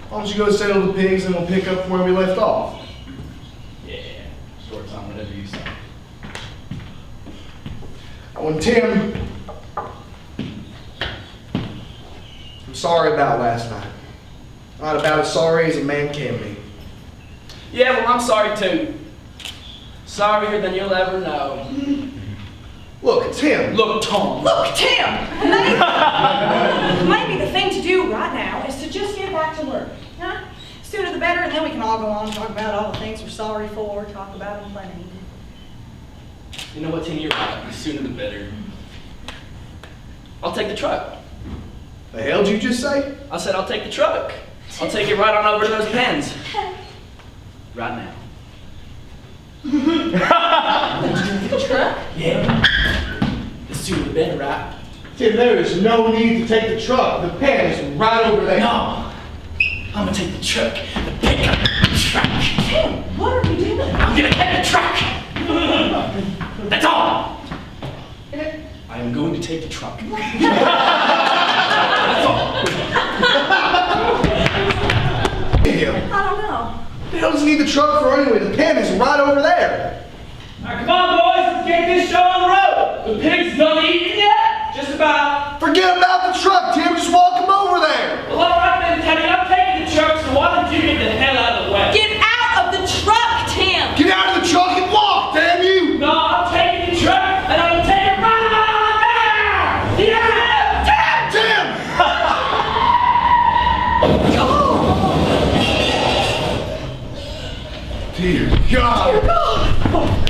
why don't you go settle the pigs and we'll pick up where we left off? Yeah, short time, whatever you say. Oh, and Tim, I'm sorry about last night. Not about as sorry as a man can be. Yeah, well, I'm sorry too. Sorrier than you'll ever know. Look, Tim. Look, Tom. Look, Tim! Maybe the thing to do right now is to just get back to work. Huh? Sooner the better, and then we can all go on and talk about all the things we're sorry for, talk about them plenty. You know what, Timmy, you're right. The sooner the better. I'll take the truck. The hell did you just say? I said I'll take the truck. I'll take it right on over to those pens. Right now. The truck? Yeah. The sooner the better, right? Tim, there is no need to take the truck. The pen is right over there. No. I'm gonna take the truck. The pickup truck. Tim, what are you doing? I'm gonna get the truck. That's all. And I'm going to take the truck. That's all. Damn. I don't know. The hell does he need the truck for anyway? The pen is right over there. All right, come on, boys, let's get this show on the road. The pig's done eating yet? Just about. Forget about the truck, Tim. Just walk him over there. Well, all right then, Teddy. I'm taking the truck, so why don't you get the hell out of the way? Get out of the truck, Tim! Get out of the truck and walk, damn you! No, I'm taking the truck, and I'm gonna take it right out there! Yeah! Tim! Dear God!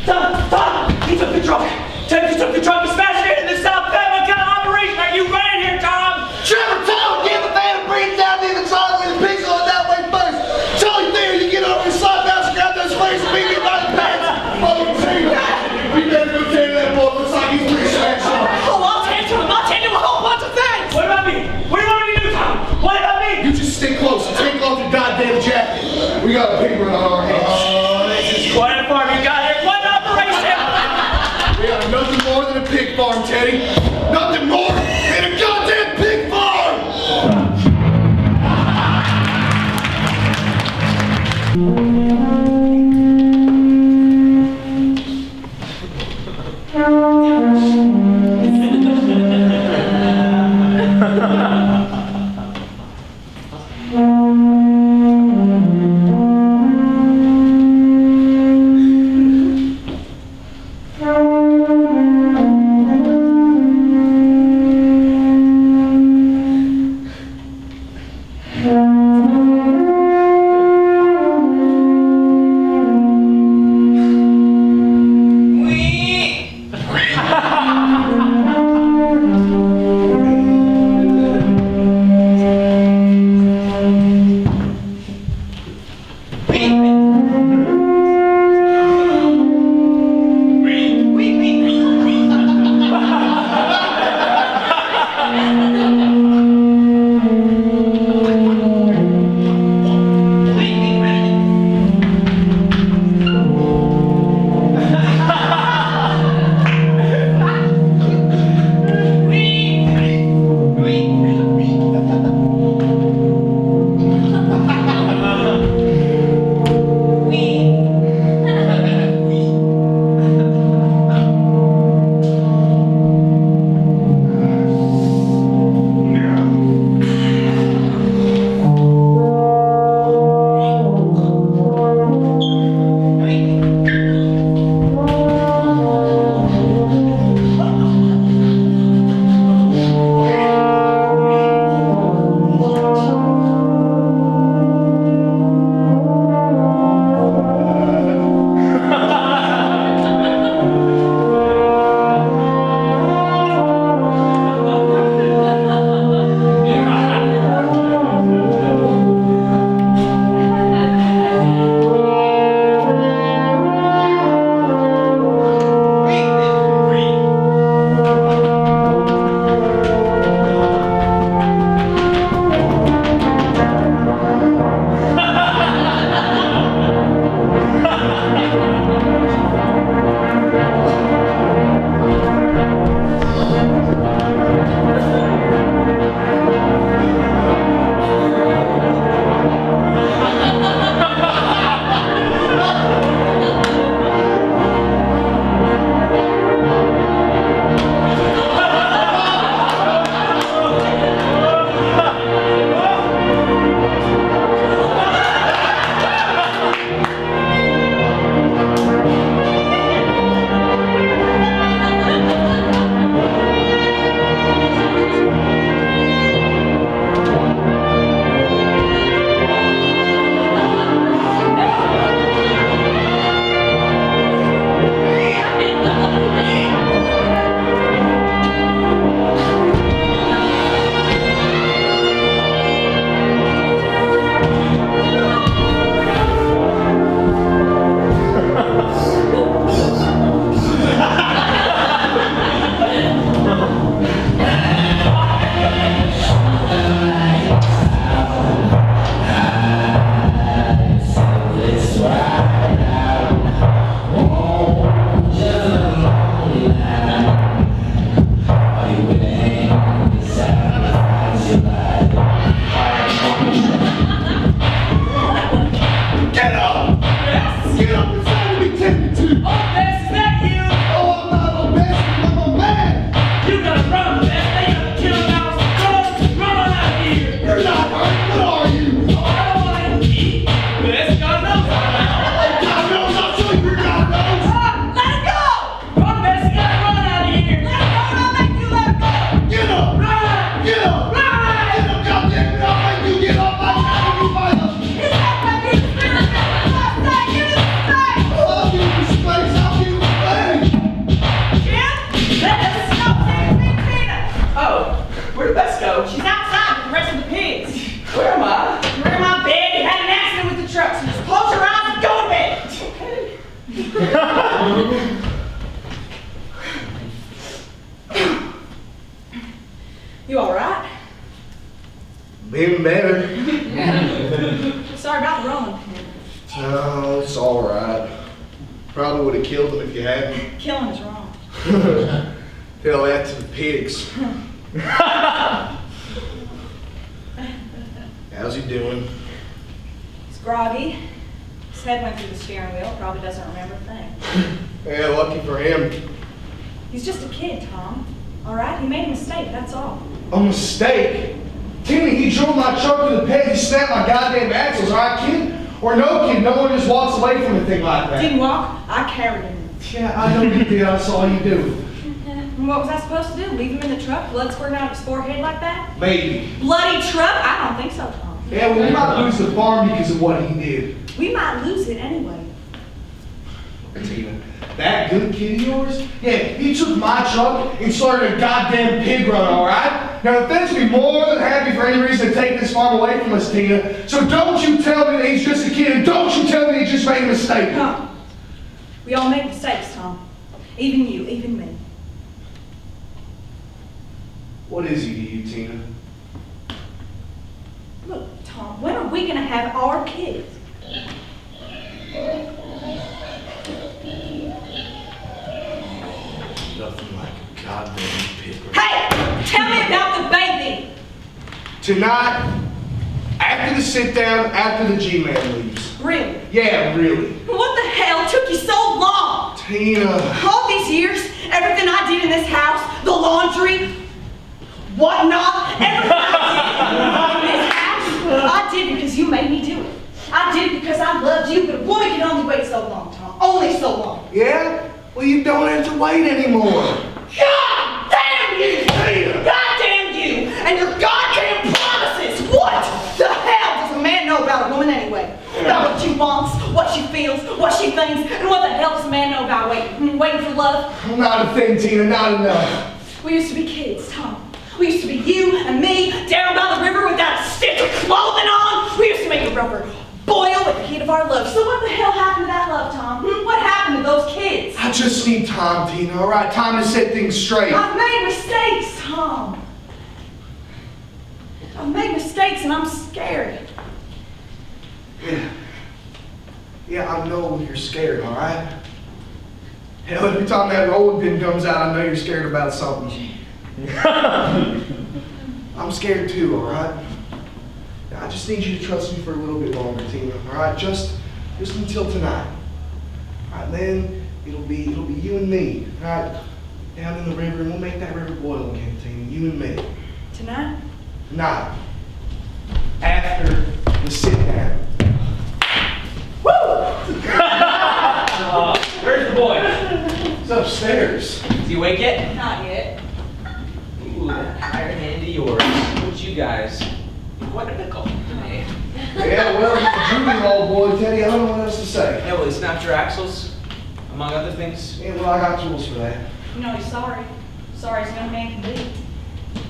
Tom! He took the truck! Tim, he took the truck and smashed it into the South Bend! What kind of operation are you running here, Tom? Trevor, tell him, get the van and bring it down near the driveway. The pigs on that way first. Tell him there, you get over and slide down, grab those flares and beat me by the pants. Oh, Tina, we better go tell that boy. Looks like he's pretty smashed up. Oh, I'll tend to him. I'll tend to a whole bunch of things. What about me? What do you want me to do, Tom? What about me? You just stick close and take off your goddamn jacket. We got a pig run on our hands. Oh, this is quite a farm you got here. What an operation! We got nothing more than a pig farm, Teddy. Nothing more than a goddamn pig farm! Sorry about the rolling. No, it's all right. Probably would have killed him if you hadn't. Killing is wrong. Tell that to the pigs. How's he doing? He's groggy. His head went through the steering wheel. Probably doesn't remember a thing. Yeah, lucky for him. He's just a kid, Tom. All right? He made a mistake, that's all. A mistake? Timmy, he drove my truck to the peg. He snapped my goddamn axles, right, kid? Or no, kid, no one just walks away from a thing like that. Didn't walk. I carried him. Yeah, I know you did. I saw you do. And what was I supposed to do? Leave him in the truck, blood squirting out of his forehead like that? Maybe. Bloody truck? I don't think so, Tom. Yeah, well, we might lose the farm because of what he did. We might lose it anyway. Tina, that good kid of yours? Yeah, he took my truck and started a goddamn pig run, all right? Now, the feds would be more than happy for any reason to take this farm away from us, Tina. So don't you tell me that he's just a kid, and don't you tell me he just made a mistake. Tom, we all make mistakes, Tom. Even you, even me. What is he to you, Tina? Look, Tom, when are we going to have our kids? Nothing like a goddamn pig. Hey, tell me about the baby. Tonight, after the sit-down, after the G-Man leaves. Really? Yeah, really. What the hell took you so long? Tina. All these years, everything I did in this house, the laundry, whatnot, everything I did in this house, I did because you made me do it. I did it because I loved you, but a woman can only wait so long, Tom. Only so long. Yeah? Well, you don't have to wait anymore. God damn you! God damn you! And your goddamn promises! What the hell does a man know about a woman anyway? About what she wants, what she feels, what she thinks, and what the hell does a man know about waiting? Waiting for love? Not a thing, Tina, not enough. We used to be kids, Tom. We used to be you and me down by the river without a stitch of clothing on. We used to make the rubber boil with the heat of our love. So what the hell happened to that love, Tom? What happened to those kids? I just need time, Tina, all right? Time to set things straight. I've made mistakes, Tom. I've made mistakes and I'm scared. Yeah, I know you're scared, all right? Hell, every time that rolling pin comes out, I know you're scared about something. I'm scared too, all right? I just need you to trust me for a little bit longer, Tina, all right? Just until tonight. All right, then it'll be you and me, all right? Down in the river, and we'll make that river boil again, Tina, you and me. Tonight? Tonight. After the sit-down. Where's the boy? It's upstairs. Is he awake yet? Not yet. Ooh, that iron hand of yours. What you guys? What a pickle. Hey. Yeah, well, he's a junior old boy, Teddy. I don't know what else to say. Yeah, well, he snapped your axles, among other things. Yeah, well, I got tools for that. You know, he's sorry. Sorry as no man can be.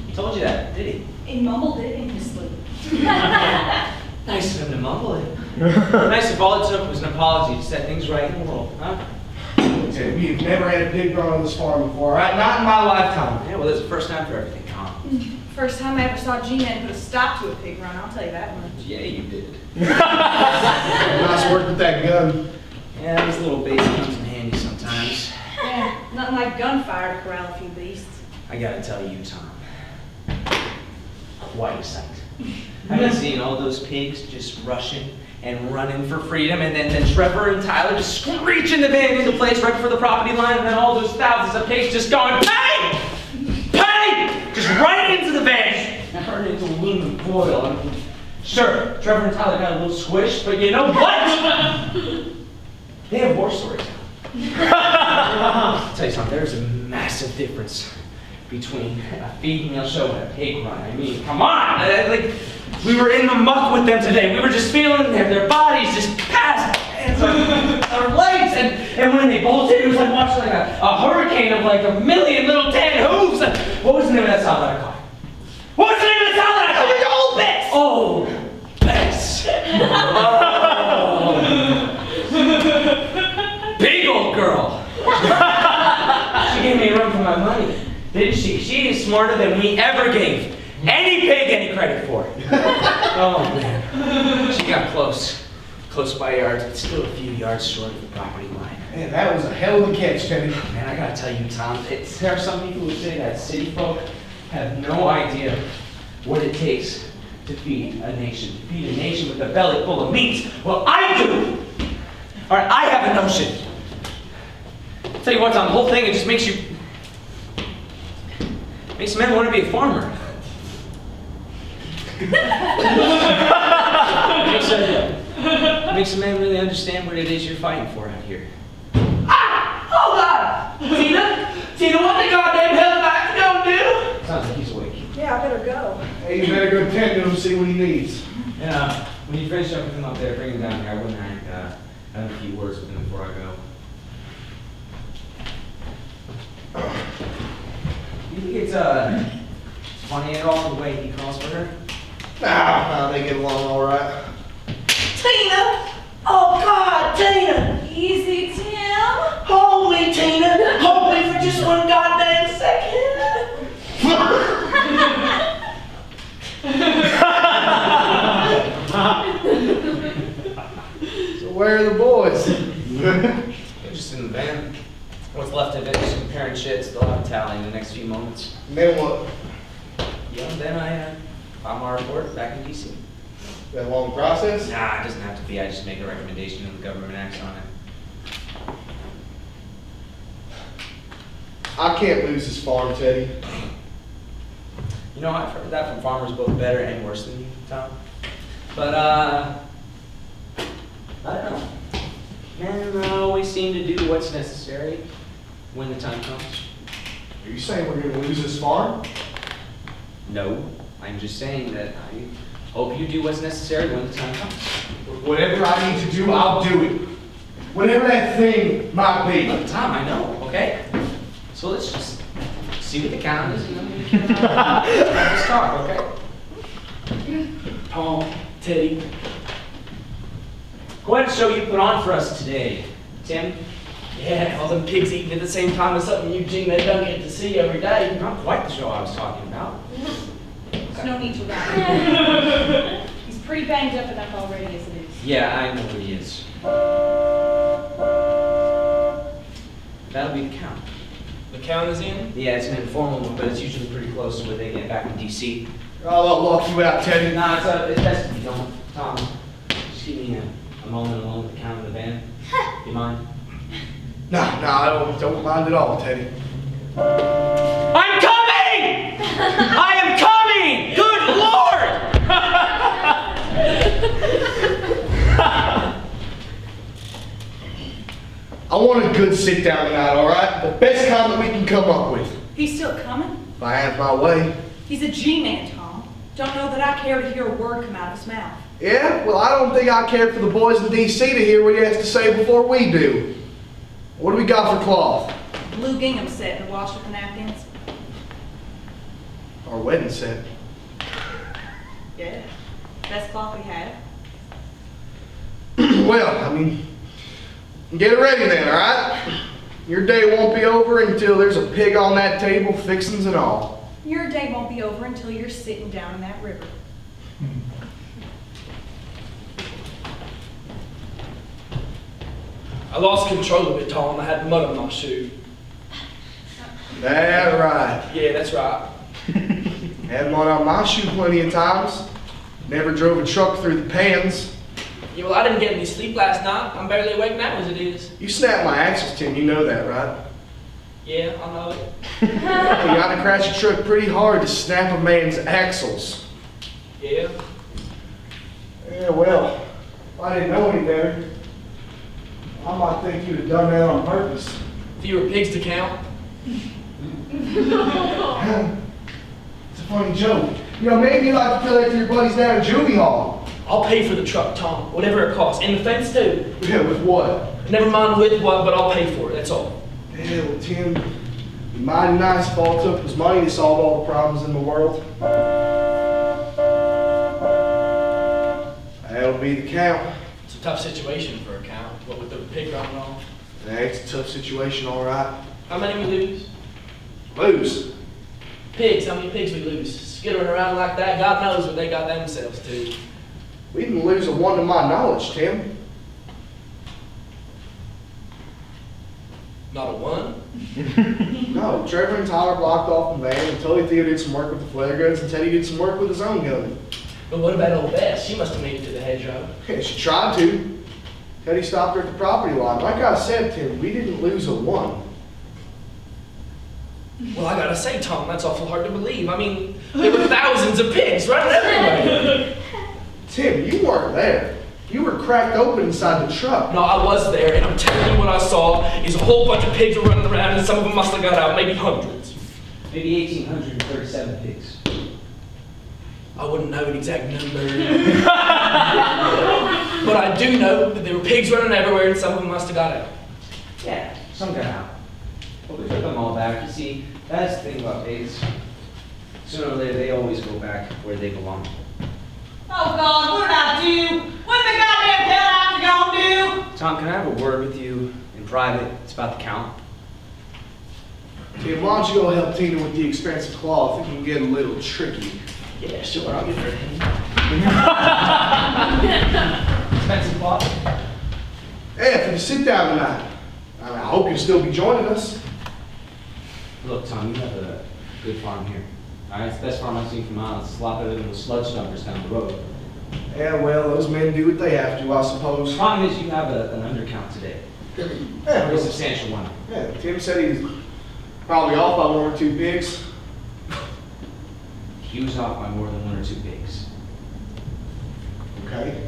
He told you that, did he? He mumbled it in his sleep. Nice of him to mumble it. Nice if all it took was an apology to set things right in the world, huh? Yeah, we've never had a pig run on this farm before, right? Not in my lifetime. Yeah, well, there's a first time for everything, Tom. First time I ever saw G-Man put a stop to a pig run, I'll tell you that much. Yeah, you did. Nice work with that gun. Yeah, this little baby comes in handy sometimes. Yeah, nothing like gunfire to corral a few beasts. I gotta tell you, Tom, quite a sight. I've been seeing all those pigs just rushing and running for freedom, and then Trevor and Tyler just screeching the van into place right before the property line, and then all those thousands of pigs just going, "Pay! Pay!" Just right into the van. I heard it into aluminum foil. I mean, sure, Trevor and Tyler got a little squished, but you know what? They have war stories. I'll tell you something, there's a massive difference between a female show and a pig run. I mean, come on! Like, we were in the muck with them today. We were just feeling their bodies just past our legs, and when they bolted, it was like watching like a hurricane of like a million little tan hooves. What was the name of that song that I caught? What was the name of the song that I caught? Oh, Bess. Oh. Big old girl. She gave me a run for my money, didn't she? She is smarter than we ever gave any pig any credit for. Oh, man. She got close. Close by yards, but still a few yards short of the property line. Man, that was a hell of a catch, Teddy. Man, I gotta tell you, Tom, there are some people who say that city folk have no idea what it takes to feed a nation. To feed a nation with a belly full of meat. Well, I do! Alright, I have a notion. I'll tell you what, Tom, the whole thing, it just makes men want to be a farmer. Makes a man really understand what it is you're fighting for out here. Ah! Hold on! Tina, what the goddamn hell am I gonna do? Sounds like he's awake. Yeah, I better go. Hey, you better go tend to him, see what he needs. Yeah, when you finish up with him up there, bring him down here. I wouldn't have a few words with him before I go. You think it's funny at all the way he calls for her? Nah, they get along all right. Tina! Oh God, Tina! Easy, Tim. Hold me, Tina! Hold me for just one goddamn second! So where are the boys? They're just in the van. What's left of it, just comparing shit. They'll have a tally in the next few moments. And then what? Yeah, then I file my report back in D.C. That long process? Nah, it doesn't have to be. I just make a recommendation and the government acts on it. I can't lose this farm, Teddy. You know, I've heard that from farmers both better and worse than you, Tom. But, I don't know. Men always seem to do what's necessary when the time comes. Are you saying we're going to lose this farm? No, I'm just saying that I hope you do what's necessary when the time comes. Whatever I need to do, I'll do it. Whatever that thing might be. Look, Tom, I know, okay? So let's just see what the count is and then we can just talk, okay? Tom, Teddy. Go ahead and show you put on for us today, Tim. Yeah, all them pigs eating at the same time as something Eugene they don't get to see every day. Not quite the show I was talking about. There's no need to run. He's pretty banged up enough already as it is. Yeah, I know what he is. That'll be the count. The count is in? Yeah, it's an informal one, but it's usually pretty close to when they get back in D.C. I'll walk you out, Teddy. Nah, it's best if you don't. Tom, just give me a moment alone with the count of the band. You mind? No, I don't mind at all, Teddy. I'm coming! I am coming! Good Lord! I want a good sit down tonight, all right? The best kind that we can come up with. He's still coming? If I have my way. He's a G-man, Tom. Don't know that I care to hear a word come out of his mouth. Yeah? Well, I don't think I care for the boys in D.C. to hear what he has to say before we do. What do we got for cloth? Blue gingham set and washed with the napkins. Our wedding set. Yeah. Best cloth we have. Well, I mean, get it ready then, all right? Your day won't be over until there's a pig on that table, fixings and all. Your day won't be over until you're sitting down in that river. I lost control of it, Tom. I had mud on my shoe. That right. Yeah, that's right. Had mud on my shoe plenty of times. Never drove a truck through the pans. Yeah, well, I didn't get any sleep last night. I'm barely awake now as it is. You snapped my axles, Tim. You know that, right? Yeah, I know it. You gotta crash a truck pretty hard to snap a man's axles. Yeah. Yeah, well, if I didn't know any better, I might think you'd have done that on purpose. Fewer pigs to count. It's a funny joke. You know, maybe you'd like to tell that to your buddies down at Juvie Hall. I'll pay for the truck, Tom. Whatever it costs. And the fence, too. Yeah, with what? Never mind with what, but I'll pay for it. That's all. Yeah, well, Tim, it'd be mighty nice if all it took was money to solve all the problems in the world. That'll be the count. It's a tough situation for a count. What with the pig running off. Yeah, it's a tough situation, all right. How many we lose? Lose. Pigs. How many pigs we lose? skittering around like that, God knows what they got themselves to. We didn't lose a one to my knowledge, Tim. Not a one? No, Trevor and Tyler blocked off the van, and Tully Theo did some work with the flare guns, and Teddy did some work with his own gun. But what about old Bess? She must have made it to the hedgerow. Yeah, she tried to. Teddy stopped her at the property line. Like I said, Tim, we didn't lose a one. Well, I gotta say, Tom, that's awful hard to believe. I mean, there were thousands of pigs running everywhere. Tim, you weren't there. You were cracked open inside the truck. No, I was there, and I'm telling you what I saw is a whole bunch of pigs were running around, and some of them must have got out, maybe hundreds. Maybe 1,837 pigs. I wouldn't know an exact number. But I do know that there were pigs running everywhere, and some of them must have got out. Yeah, some got out. But we took them all back. You see, that's the thing about pigs. Sooner or later, they always go back where they belong. Oh God, what did I do? What the goddamn hell I have to go do? Tom, can I have a word with you in private? It's about the count. Tim, why don't you go help Tina with the expensive cloth? It can get a little tricky. Yeah, sure, I'll get her. Expensive cloth? Hey, if you sit down tonight, I hope you'll still be joining us. Look, Tom, you have a good farm here. All right, it's the best farm I've seen for miles. It's a lot better than the sludge dumpers down the road. Yeah, well, those men do what they have to, I suppose. The problem is you have an undercount today. Yeah, A well, substantial one. yeah, Tim said he's probably off by one or two pigs. Hughes off by more than 1 or 2 pigs. Okay.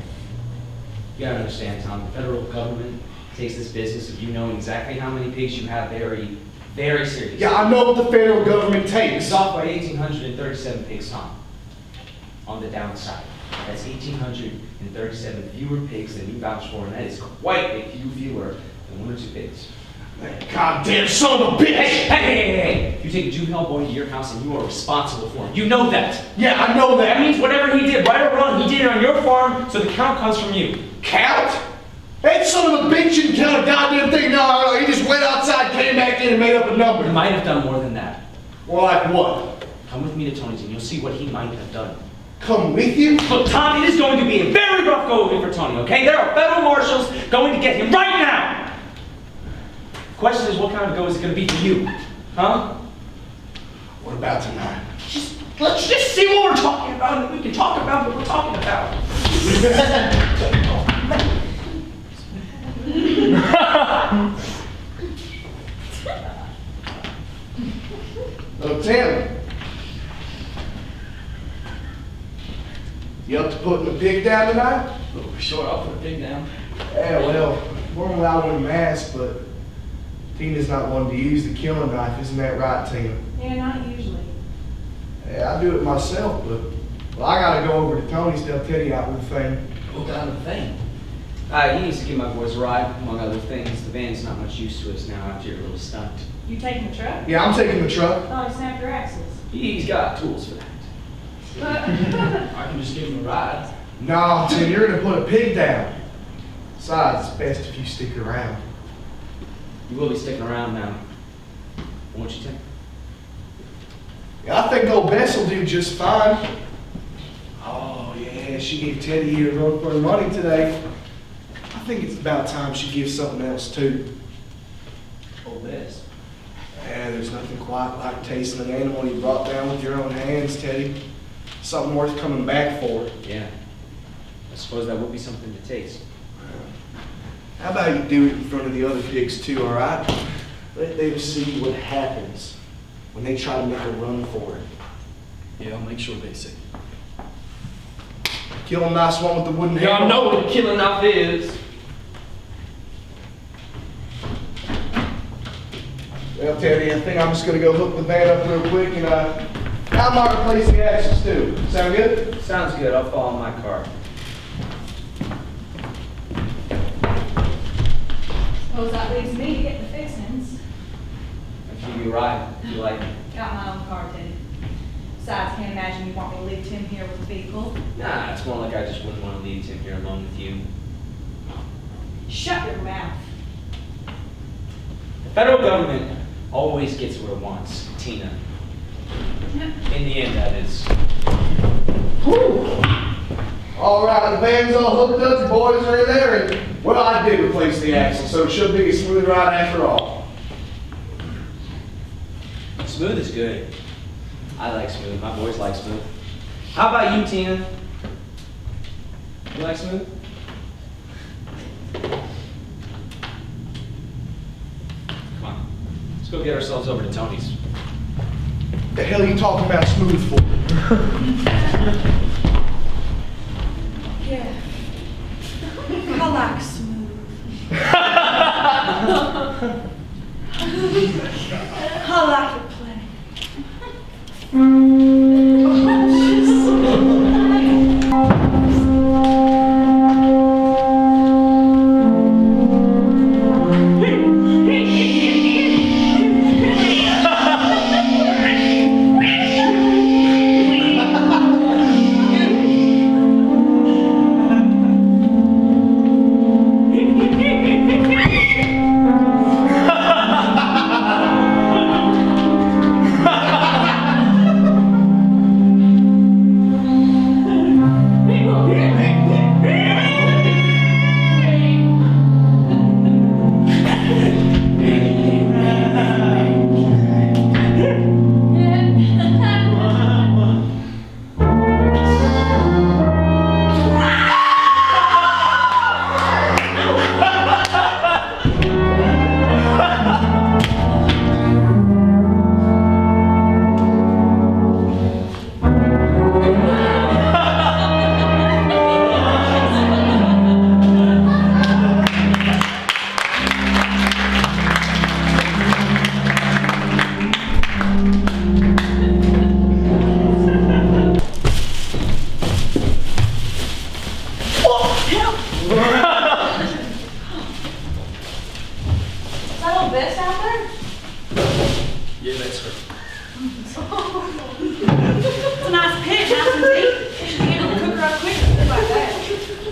You gotta understand, Tom, the federal government takes this business of you knowing exactly how many pigs you have very, very seriously. Yeah, I know what the federal government takes. It's off by 1,837 pigs, Tom. On the downside. That's 1,837 fewer pigs than you vouched for, and that is quite a few fewer than 1 or 2 pigs. That goddamn son of a bitch! Hey! You take a juvenile boy into your house and you are responsible for him. You know that. Yeah, I know That that. means whatever he did, right or wrong, he did it on your farm, so the count comes from you. Count? That son of a bitch didn't count a goddamn thing. No, he just went outside, came back in, and made up a He number. might have done more than that. Well, like what? Come with me to Tony's and you'll see what he might have done. Come with you? Look, Tom, it is going to be a very rough go of it for Tony, okay? There are federal marshals going to get him right now! The question is, what kind of go is it going to be for you? Huh? What about tonight? Let's just see what we're talking about, and we can talk about what we're talking about. Look, Tim. You up to putting the pig down tonight? Oh, sure, I'll put a pig down. Yeah, well, normally I wouldn't ask, but Tina's not one to use the killing knife, isn't that right, Tina? Yeah, not usually. Yeah, I do it myself, but well, I gotta go over to Tony's to help Teddy out with the thing. What kind of thing? He needs to give my boys a ride, among other things. The van's not much use to us now after your little stunt. You taking the truck? Yeah, I'm taking the truck. Oh, he snapped your axles. He's got tools for that. I can just give him a ride. No, Tim, you're gonna put a pig down. Besides, it's best if you stick around. You will be sticking around now, won't you, Tim? Yeah, I think old Bess will do just fine. Oh, yeah, she gave Teddy here a run for her money today. I think it's about time she gives something else, too. Oh, this. Yeah, there's nothing quite like tasting an animal you brought down with your own hands, Teddy. Something worth coming back for. Yeah. I suppose that would be something to taste. How about you do it in front of the other pigs, too, all right? Let them see what happens when they try to make a run for it. Yeah, I'll make sure they see. Kill a nice one with the wooden Yeah, I handle. know what a killing knife is. Well, Teddy, I think I'm just gonna go hook the van up real quick and I'll mark replace the axles too. Sound good? Sounds good. I'll follow my car. Suppose that leaves me to get the fixings. I'll give you a ride if you like. Got my own car, Teddy. Besides, can't imagine you want me to leave Tim here with the vehicle. Nah, it's more like I just wouldn't want to leave Tim here alone with you. Shut your mouth. The federal government always gets what it wants, Tina. In the end, that is. All right, the band's all hooked up, the boys are in there, and well, I did replace the axle, so it should be a smooth ride after all. Smooth is good. I like smooth. My boys like smooth. How about you, Tina? You like smooth? Come on. Let's go get ourselves over to Tony's. The hell are you talking about smooth for? Yeah. I like smooth. I like it plenty.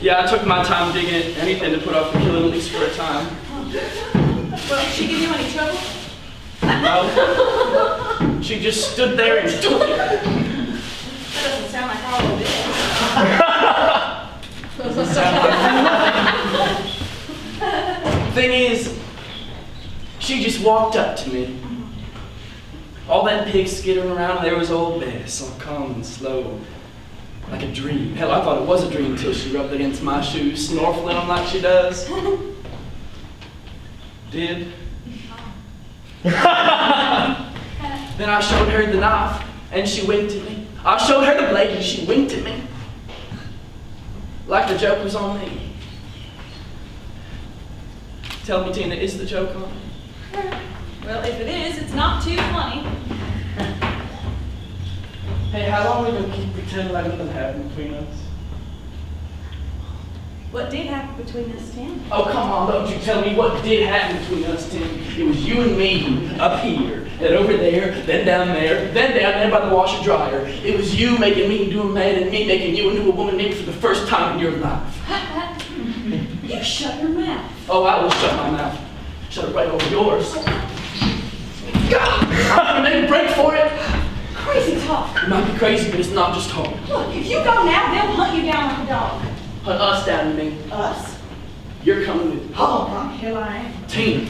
Yeah, I took my time digging it. Anything to put off the killing, at least for a time. Well, did she give you any trouble? No. She just stood there and took it. That doesn't sound like all of it. Doesn't sound like Thing is, she just walked up to me. All that pig skittering around, and there was old Bess, all calm and slow. Like a dream. Hell, I thought it was a dream until she rubbed against my shoes, snorkeling them like she does. Did. Then I showed her the knife, and she winked at me. I showed her the blade, and she winked at me. Like the joke was on me. Tell me, Tina, is the joke on me? Well, if it is, it's not too funny. Hey, how long are we going to keep pretending like nothing happened between us? What did happen between us, Tim? Oh, come on, don't you tell me what did happen between us, Tim. It was you and me up here, then over there, then down there by the washer dryer. It was you making me into a man and me making you into a woman maybe for the first time in your life. You shut your mouth. Oh, I will shut my mouth. Shut it right over yours. God, I'm going to make a break for it. Crazy talk. It might be crazy, but it's not just talk. Look, if you go now, they'll hunt you down like a dog. Hunt us down, you mean? Us? You're coming with me. Oh, my hell I am. Tina,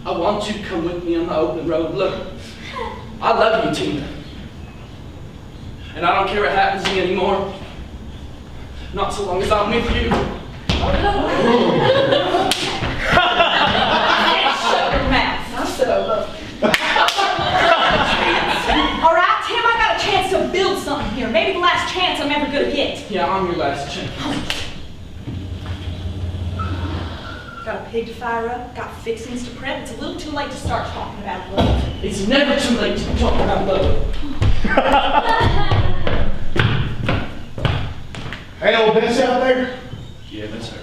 I want you to come with me on the open road. Look, I love you, Tina. And I don't care what happens to me anymore. Not so long as I'm with you. Shut your mouth. I said I love you. All right, Tim, I got a chance to build something here. Maybe the last chance I'm ever gonna get. Yeah, I'm your last chance. Got a pig to fire up, got fixings to prep. It's a little too late to start talking about love. It's never too late to talk about love. Hey, old Bess out there? Yeah, that's her.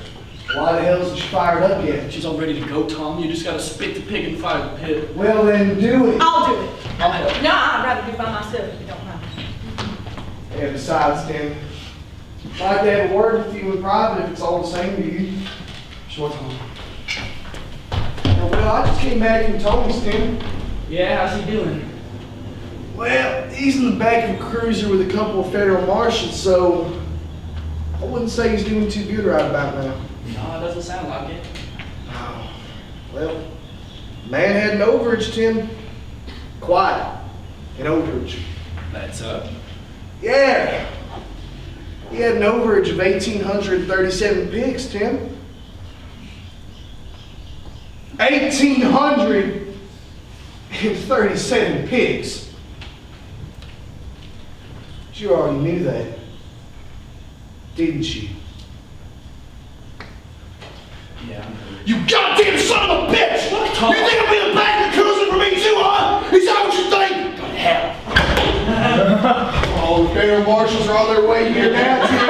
Why the hell isn't she fired up yet? She's all ready to go, Tom. You just gotta spit the pig and fire the pit. Well, then do it. I'll do it. I'll help. No, I'd rather do it by myself if you don't mind. And besides, Tim, I'd like to have a word with you in private if it's all the same to you. Sure, Tom. Well, I just came back from Tony's, Tim. Yeah, how's he doing? Well, he's in the back of a cruiser with a couple of federal marshals, so I wouldn't say he's doing too good right about now. No, it doesn't sound like it. Oh, well, man had an overage, Tim. Quiet. An overage. That's Yeah. He had an overage of 1,837 pigs, Tim. 1,837 pigs. You already knew that, didn't you? yeah. You goddamn son of a bitch! You think I'm being back in the cruiser for me too, huh? Is that what you think? Go to hell. Oh, the federal marshals are on their way here now, Tim.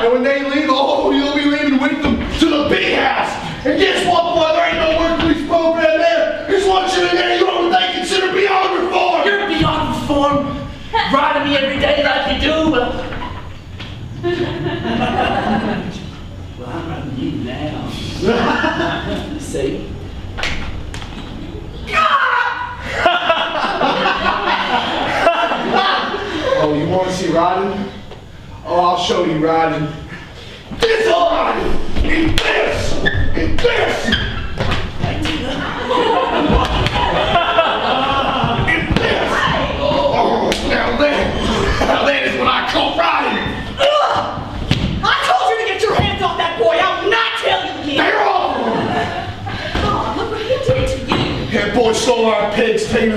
And when they leave, oh, you'll be leaving with them To the big house! And guess what, boy? There ain't no work police program there! There's one shit in there you know what they consider beyond reform! You're beyond reform. Riding me every day like you do. Well, I'm riding you now. See? Oh, you want to see riding? Oh, I'll show you riding. This line! In this! In this! In this! Oh, now that is what I call riding! I told you to get your hands off that boy. I will not tell you again. They're off! Oh, look what he did to you. That boy stole our pigs, Tina.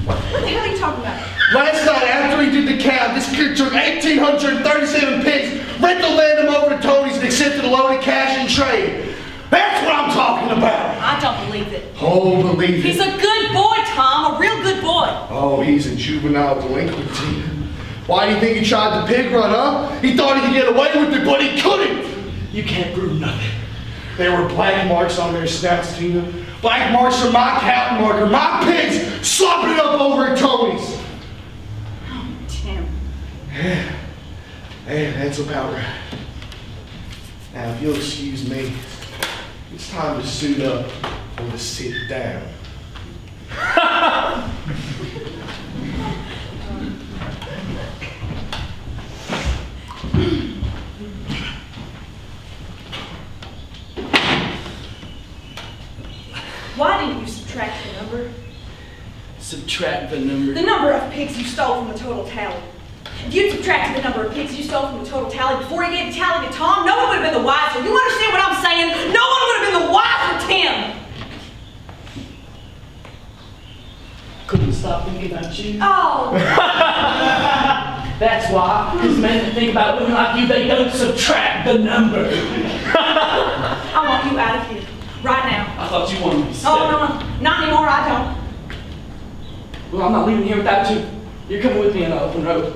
What the hell are you talking about? Last night, after he did the count, this kid took 1,837 pigs, rental land them over to Tony's and accepted a load of cash in trade. That's what I'm talking about. I don't believe it. Oh, believe it. He's a good boy, Tom. A real good boy. Oh, he's a juvenile delinquent, Tina. Why do you think he tried the pig run, huh? He thought he could get away with it, but he couldn't. You can't prove nothing. There were black marks on their snouts, Tina. Black marks from my counting marker. My pigs slopping it up over at Tony's. Tim. Hey, that's about right. Now, if you'll excuse me, it's time to suit up or to sit down. Why didn't you subtract the number? Subtract the number. The number of pigs you stole from the total tally. If you'd subtracted the number of pigs you stole from the total tally before you gave the tally to Tom, no one would have been the wiser. You understand what I'm saying? No one would have been the wiser, Tim! Couldn't stop thinking about you. Oh! That's why. Because men that think about women like you, they don't subtract the number. I want you out of here. Right now. I thought you wanted me to stay. Oh, no, not anymore, I don't. Well, I'm not leaving here without you. You're coming with me on the open road.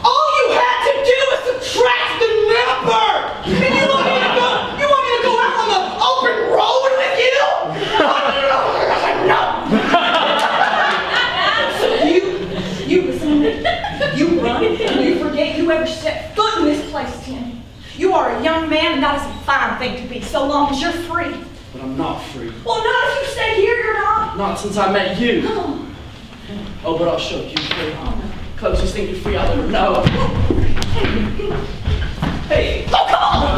All you had to do was subtract the number! And you want me to go out on the open road with you? No! You listen to me. You run and you forget you ever set foot in this place, Tim. You are a young man and that is a fine thing to be, so long as you're free. But I'm not free. Well, not if you stay here, you're not. Not since I met you. Oh. Oh, but I'll show you free. Closest thing to free I'll ever know. Hey, Oh, come on!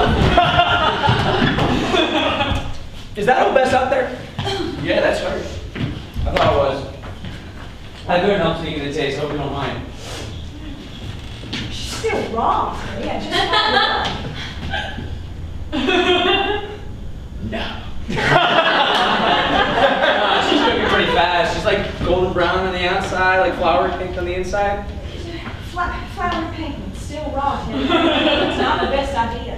is that old Bess up there? Yeah, that's her. I thought it was. I have good enough sneaking the taste. Hope you don't mind. She's still wrong. Yeah, just No. She's cooking pretty fast. She's like golden brown on the outside, like flour pink on the inside. Flour pink, still raw. It's not the best idea.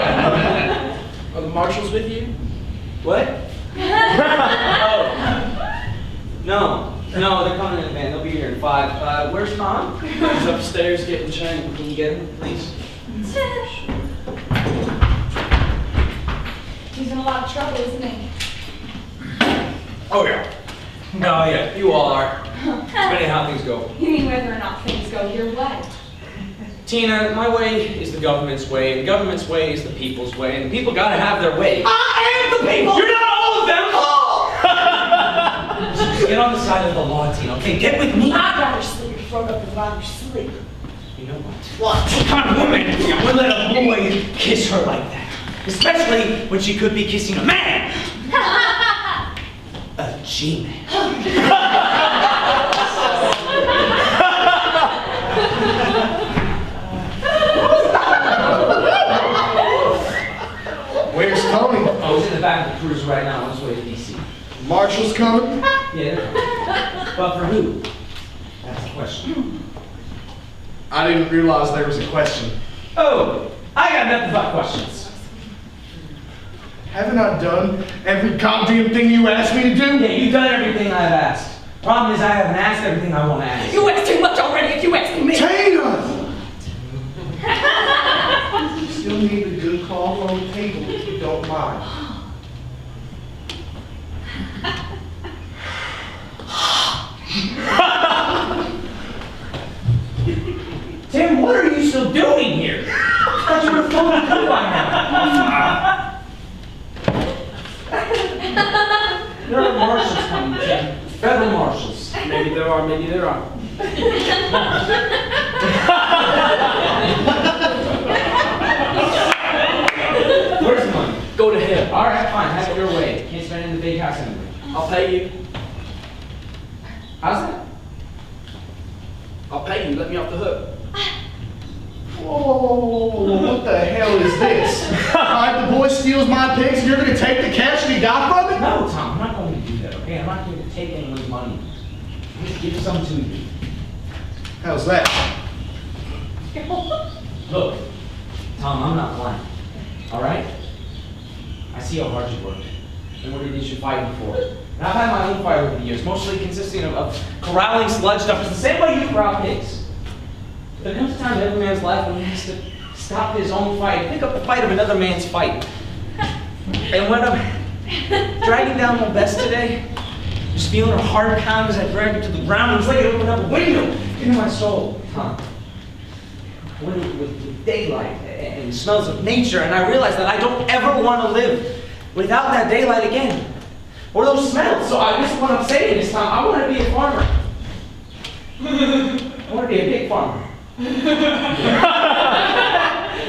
Are the marshals with you? What? Oh. No, they're coming in the van. They'll be here in 5. Where's Tom? He's upstairs getting changed. Can you get him, please? He's in a lot of trouble, isn't he? Oh yeah. No, yeah, you all are. Depending on how things go. You mean whether or not things go your way? Tina, my way is the government's way, and the government's way is the people's way, and the people gotta have their way. I am the people! You're not all of them! Just get on the side of the law, Tina, okay? Get with me! I'd rather slit your throat up than rather sleep. You know what? What kind of woman would let a boy kiss her like that? Especially when she could be kissing a man! A G-man. Where's Tony? Oh, he's in the back of the cruiser right now on his way to D.C. Marshall's coming? Yeah, they're coming. But for who? That's the question. I didn't realize there was a question. Oh, I got nothing but questions. Haven't I done every goddamn thing you asked me to do? Yeah, you've done everything I've asked. Problem is I haven't asked everything I want to ask. You asked too much already if you asked me. Tina! Still need a good call on the table if you don't mind. Tim, what are you still doing here? I thought you would have flown the coop by now. There are marshals coming, Tim. Federal marshals. Maybe there are, maybe there aren't. Where's the money? Go to hell. All right, fine. Have it your way. Can't spend it in the big house anyway. I'll pay you. How's that? I'll pay you. Let me off the hook. Whoa, what the hell is this? Alright, the boy steals my pigs and you're gonna take the cash that he got from it? No, Tom, I'm not going to do that, okay? I'm not going to take anyone's money. I'm just give some to you. How's that? Look, Tom, I'm not lying. All right? I see how hard you worked and what it is you're fighting for. And I've had my own fight over the years, mostly consisting of corralling sludge dumpers, the same way you corral pigs. There comes a time in every man's life when he has to stop his own fight and pick up the fight of another man's fight. And when I'm dragging down my vest today, just feeling her heart pound as I drag her to the ground, it was like it opened up a window into my soul, Tom. With daylight and smells of nature, and I realized that I don't ever want to live without that daylight again, or those smells. So I guess what I'm saying is, Tom, I want to be a farmer. I want to be a big farmer. And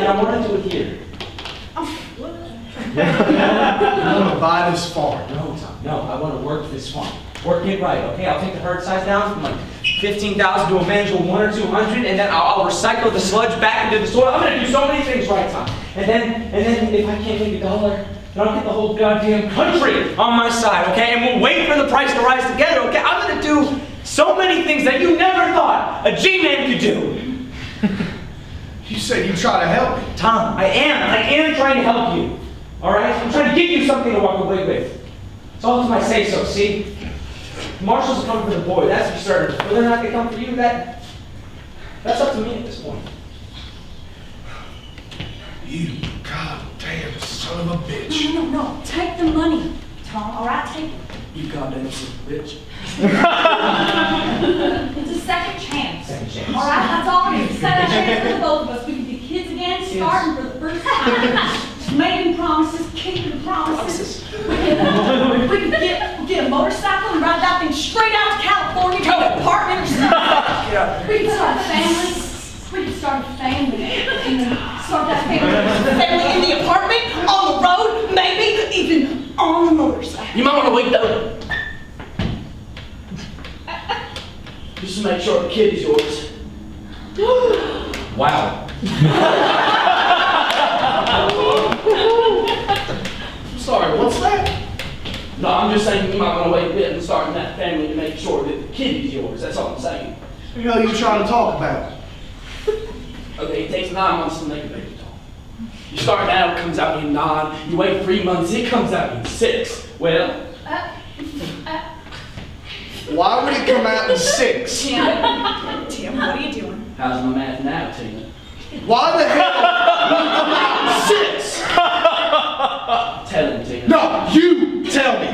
I want to do it here. I want to buy this farm. No, Tom, no, I want to work this farm. Work it right, okay? I'll take the herd size down from like 15,000 to a manageable 100 or 200, and then I'll recycle the sludge back into the soil. I'm going to do so many things right, Tom. And then if I can't make $1, then I'll get the whole goddamn country on my side, okay? And we'll wait for the price to rise together, okay? I'm going to do so many things that you never thought a G-man could do. You said you try to help me. Tom, I am trying to help you. All right? I'm trying to give you something to walk away with. It's all to my say-so, see? Marshals are coming for the boy, that's for certain. Whether or not they come for you, that's up to me at this point. You goddamn son of a bitch. No. Take the money, Tom. All right, take it. You goddamn son of a bitch. It's a second chance. Second chance. All right, that's all it is. Second chance for the both of us. We can be kids again, starting for the first time. Making promises, keeping promises. We can get a motorcycle and ride that thing straight out to California to an apartment or something. We can start a family. We can start a family. Start that family in the apartment, on the road, maybe even on the motorcycle. You might want to wait though. Just to make sure the kid is yours. Wow. Sorry, what's that? No, I'm just saying you might want to wait a bit and start that family to make sure that the kid is yours. That's all I'm saying. What the hell are you trying to talk about? Okay, it takes 9 months to make a baby doll. You start now, it comes out in 9. You wait 3 months, it comes out in 6. Well, Why would it come out in 6? Tim, what are you doing? how's my math now, Tina? Why the hell would it come out in 6? Tell him, Tina. No, you tell me.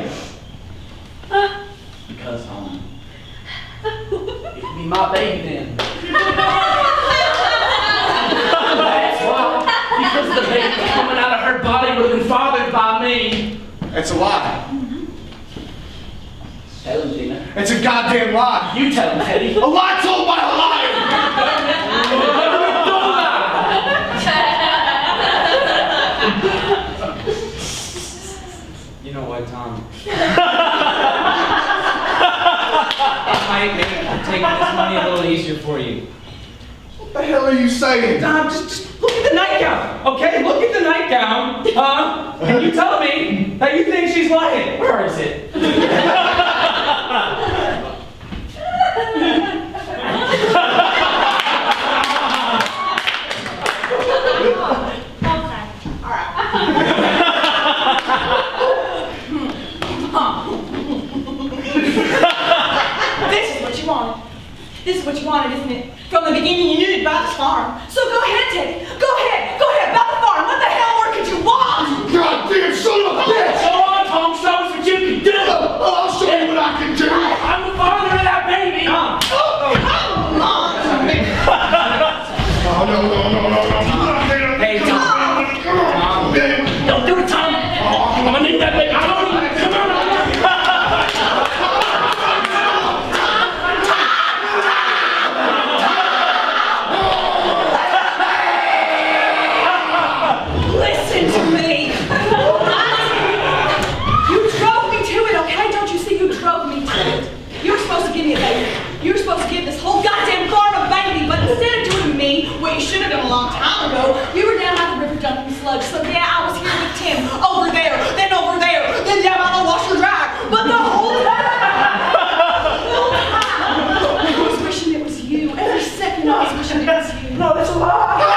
Because, it could be my baby then. the baby coming out of her body would have been fathered by me. That's a lie. Tell him, Tina. It's a goddamn lie. You tell him, Teddy. A lie told by a liar. You know what, Tom? It might make taking this money a little easier for you. What the hell are you saying? Tom, just look at the nightgown, okay? Look at the nightgown, and you tell me that you think she's lying. Where is it? This is what you wanted, isn't it? From the beginning, you knew you'd buy this farm. So go ahead, Teddy. Go ahead, buy the farm. What the hell more could you want? Goddamn son of a bitch! Go on, Tom, show us what you can do. I'll show you what I can do. I'm the father of that baby. Come on. Oh, no. Hey, Tom. Don't do it, Tom. I'm gonna need that baby. Come on. Listen to me. You drove me to it, okay? Don't you see you drove me to it? You were supposed to give me a baby. You were supposed to give this whole goddamn farm a baby, but instead of doing me, what you should have done a long time ago, you were down at the river dumping sludge. So yeah, I was here with Tim, over there, then down by the washer drag. But the whole time, I was wishing it was you. Every second I was wishing it was you. No, that's a lie.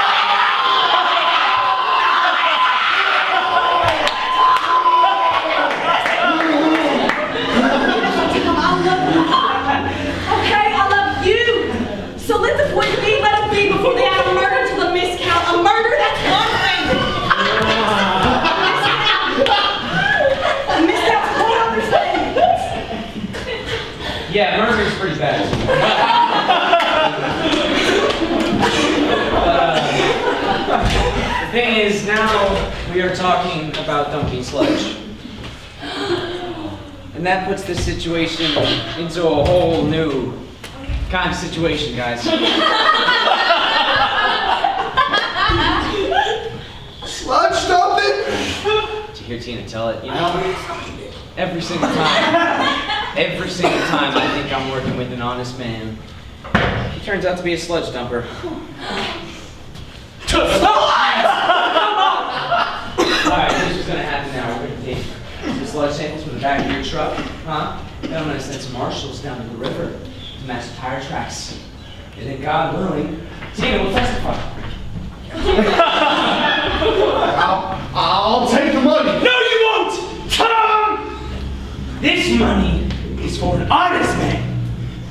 Before they add a murder to the miscount. A murder, that's one thing. A miscount's a whole other thing. Yeah, murder's pretty bad. The thing is, now we are talking about dumping sludge. And that puts this situation into a whole new kind of situation, guys. Sludge dumping? Did you hear Tina tell it? You know, every single time I think I'm working with an honest man, he turns out to be a sludge dumper. Alright, this is gonna happen now. We're gonna take the sludge samples from the back of your truck, huh? Then I'm gonna send some marshals down to the river to match the tire tracks. And then, God willing, Tina will testify. I'll take the money. No, you won't! Tom! This money is for an honest man.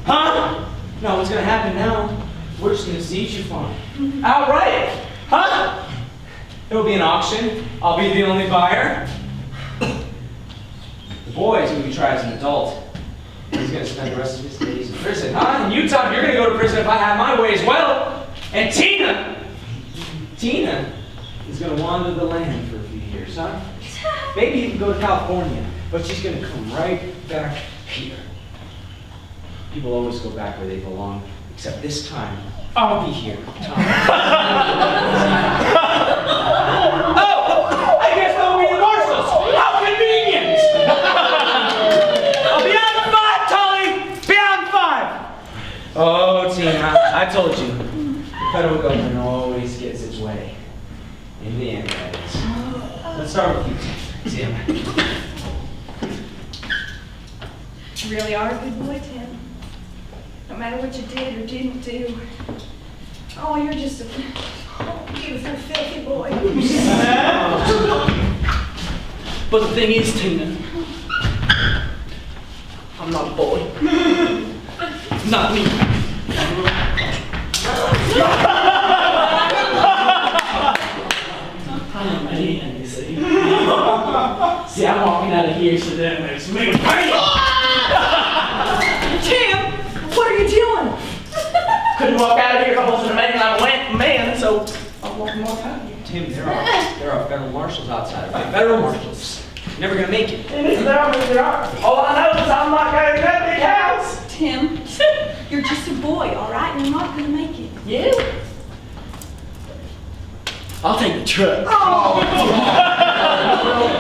Huh? No, what's gonna happen now? We're just gonna seize your farm. Outright. Huh? There'll be an auction. I'll be the only buyer. The boy's gonna be tried as an adult. He's gonna spend the rest of his days in prison, huh? And you, Tom, you're gonna go to prison if I have my way as well. And Tina is gonna wander the land for a few years, huh? Maybe even go to California, but she's gonna come right back here. People always go back where they belong, except this time, I'll be here, Tom. Oh! I guess that'll be the marshals! How convenient! I'll be on 5, Tully! Be on 5! Oh, Tina, I told you. The federal government always gets its way. In the end, that is. Let's start with you, Tim. You really are a good boy, Tim. No matter what you did or didn't do. Oh, you're just a beautiful, filthy boy. But the thing is, Tina, I'm not a boy. Not me. I'm a man, you see. See, I'm walking out of here, so that makes me pain. Tim, what are you doing? Couldn't walk out of here if I wasn't a man. I'm a man, so I'm walking out of here. Tim, there are federal marshals outside, right? Federal marshals. You're never gonna make it. All I know is I'm not going to that big house. Tim, you're just a boy, all right? You're not gonna make it. You? I'll take the truck. Oh,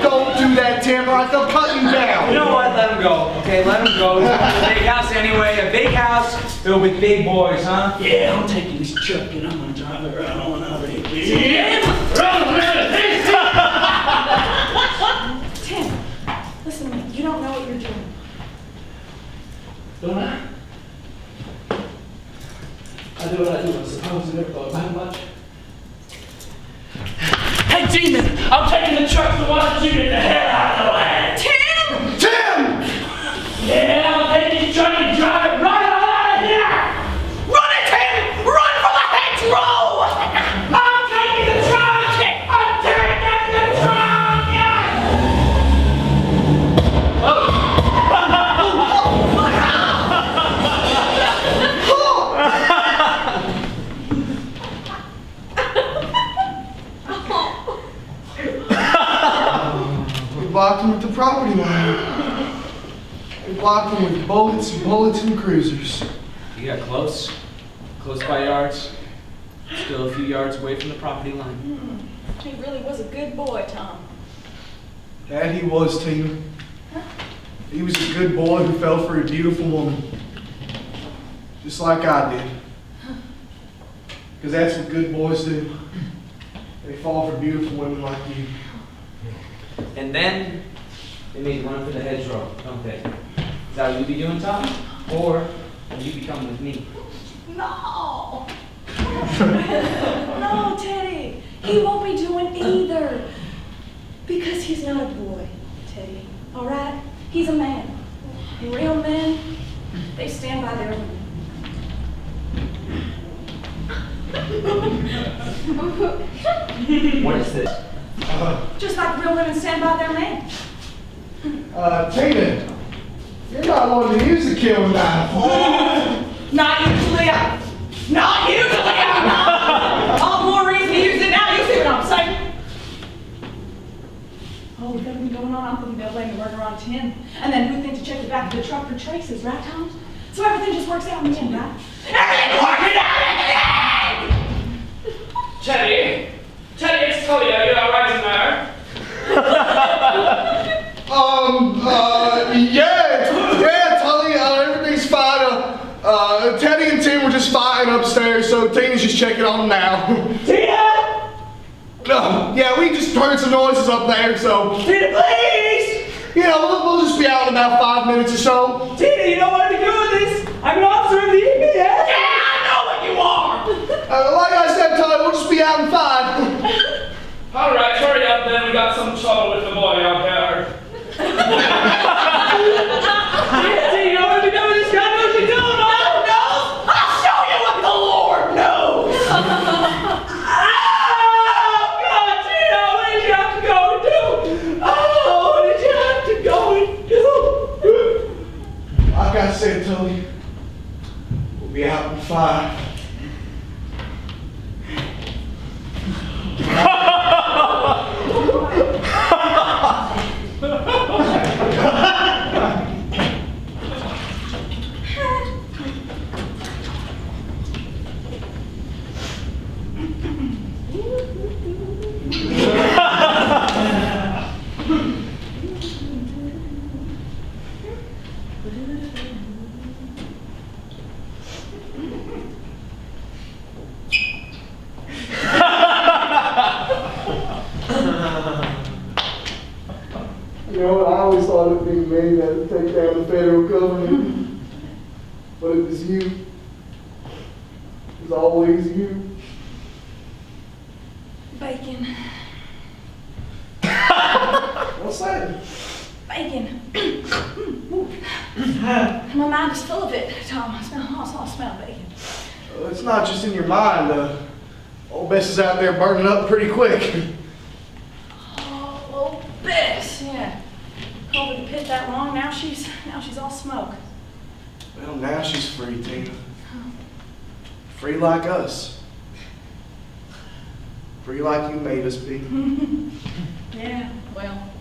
don't do that, Tim, or I'll cut you down. You know what? Let him go. Okay, let him go. He's got a big house anyway. A big house filled with big boys, huh? Yeah, I'm taking this truck and I'm gonna drive it right on over here. Tim, listen to me. You don't know what you're doing. Don't I? I do what I do, I suppose. I never thought about much. Hey, demon! I'm taking the truck to watch you get the hell out of the way! Tim! Tim! Yeah, I'm taking this truck and drive it right on out of here! Run it, Tim! Run for the hedgerow! I'm taking the truck! I'm taking the truck! Yeah! We blocked him at the property line. We blocked him with bullets and cruisers. You got close by yards. Still a few yards away from the property line. He really was a good boy, Tom. That he was, Tina. He was a good boy who fell for a beautiful woman. Just like I did. Because that's what good boys do. They fall for beautiful women like you. And then they made run for the hedgerow, don't they? Is that what you'll be doing, Tom? Or will you be coming with me? No! No, Teddy. He won't be doing either. Because he's not a boy, Teddy. All right? He's a man. And real men, they stand by their women. What is this? Just like real women stand by their men. Tina, you're not one to use the killing knife. Not usually. Not usually. All the more reason to use it now. You see what I'm saying? Oh, with everything going on, I'm thinking they'll blame the murder on Tim. And then who thinks to check the back of the truck for traces, right, Tom? So everything just works out in the end, right? Everything's working out in the end! Teddy, it's Tully, are you alright in there? Yeah, Tully, everything's fine. Teddy and Tim were just fighting upstairs, so Tina's just checking on them now. Tina! Yeah, we just heard some noises up there, so. Tina, please! You know, we'll just be out in about 5 minutes or so. Tina, you know what to do with this? I'm an officer of the EPS. Yeah, I know what you are! Like I said, Tully, we'll just be out in 5. Alright, hurry up then, we got some trouble with the boy out there. Tina, you know what to do with this guy? Know what you're doing, no? I'll show you what the Lord knows! Oh, God, Tina, what did you have to go and do? Oh, what did you have to go and do? Like I said, Tully, we'll be out in 5. You know, I always thought it'd be me that would take down the federal government, but it was you. It was always you. Bacon. What's that? Bacon. My mind is full of it, Tom. I smell bacon. It's not just in your mind. Old Bess is out there burning up pretty quick. Oh, old Bess, yeah. Covered the pit that long, now she's all smoke. Well, now she's free, Tina. Free like us. Free like you made us be. Yeah, well,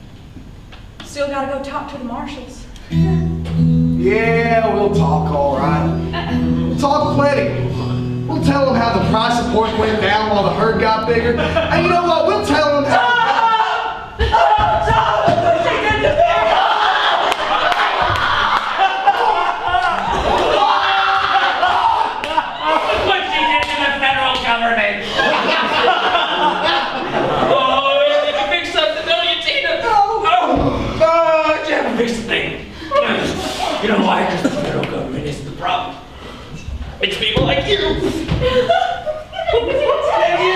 still gotta go talk to the marshals. Yeah, we'll talk all right. We'll talk plenty. We'll tell them how the price of pork went down while the herd got bigger. And you know what? We'll tell them how... What she did to the federal government. Oh, you can fix something, don't you, Tina? Oh, you haven't fixed a thing. You know why? Because the federal government isn't the problem. It's people like you. And you.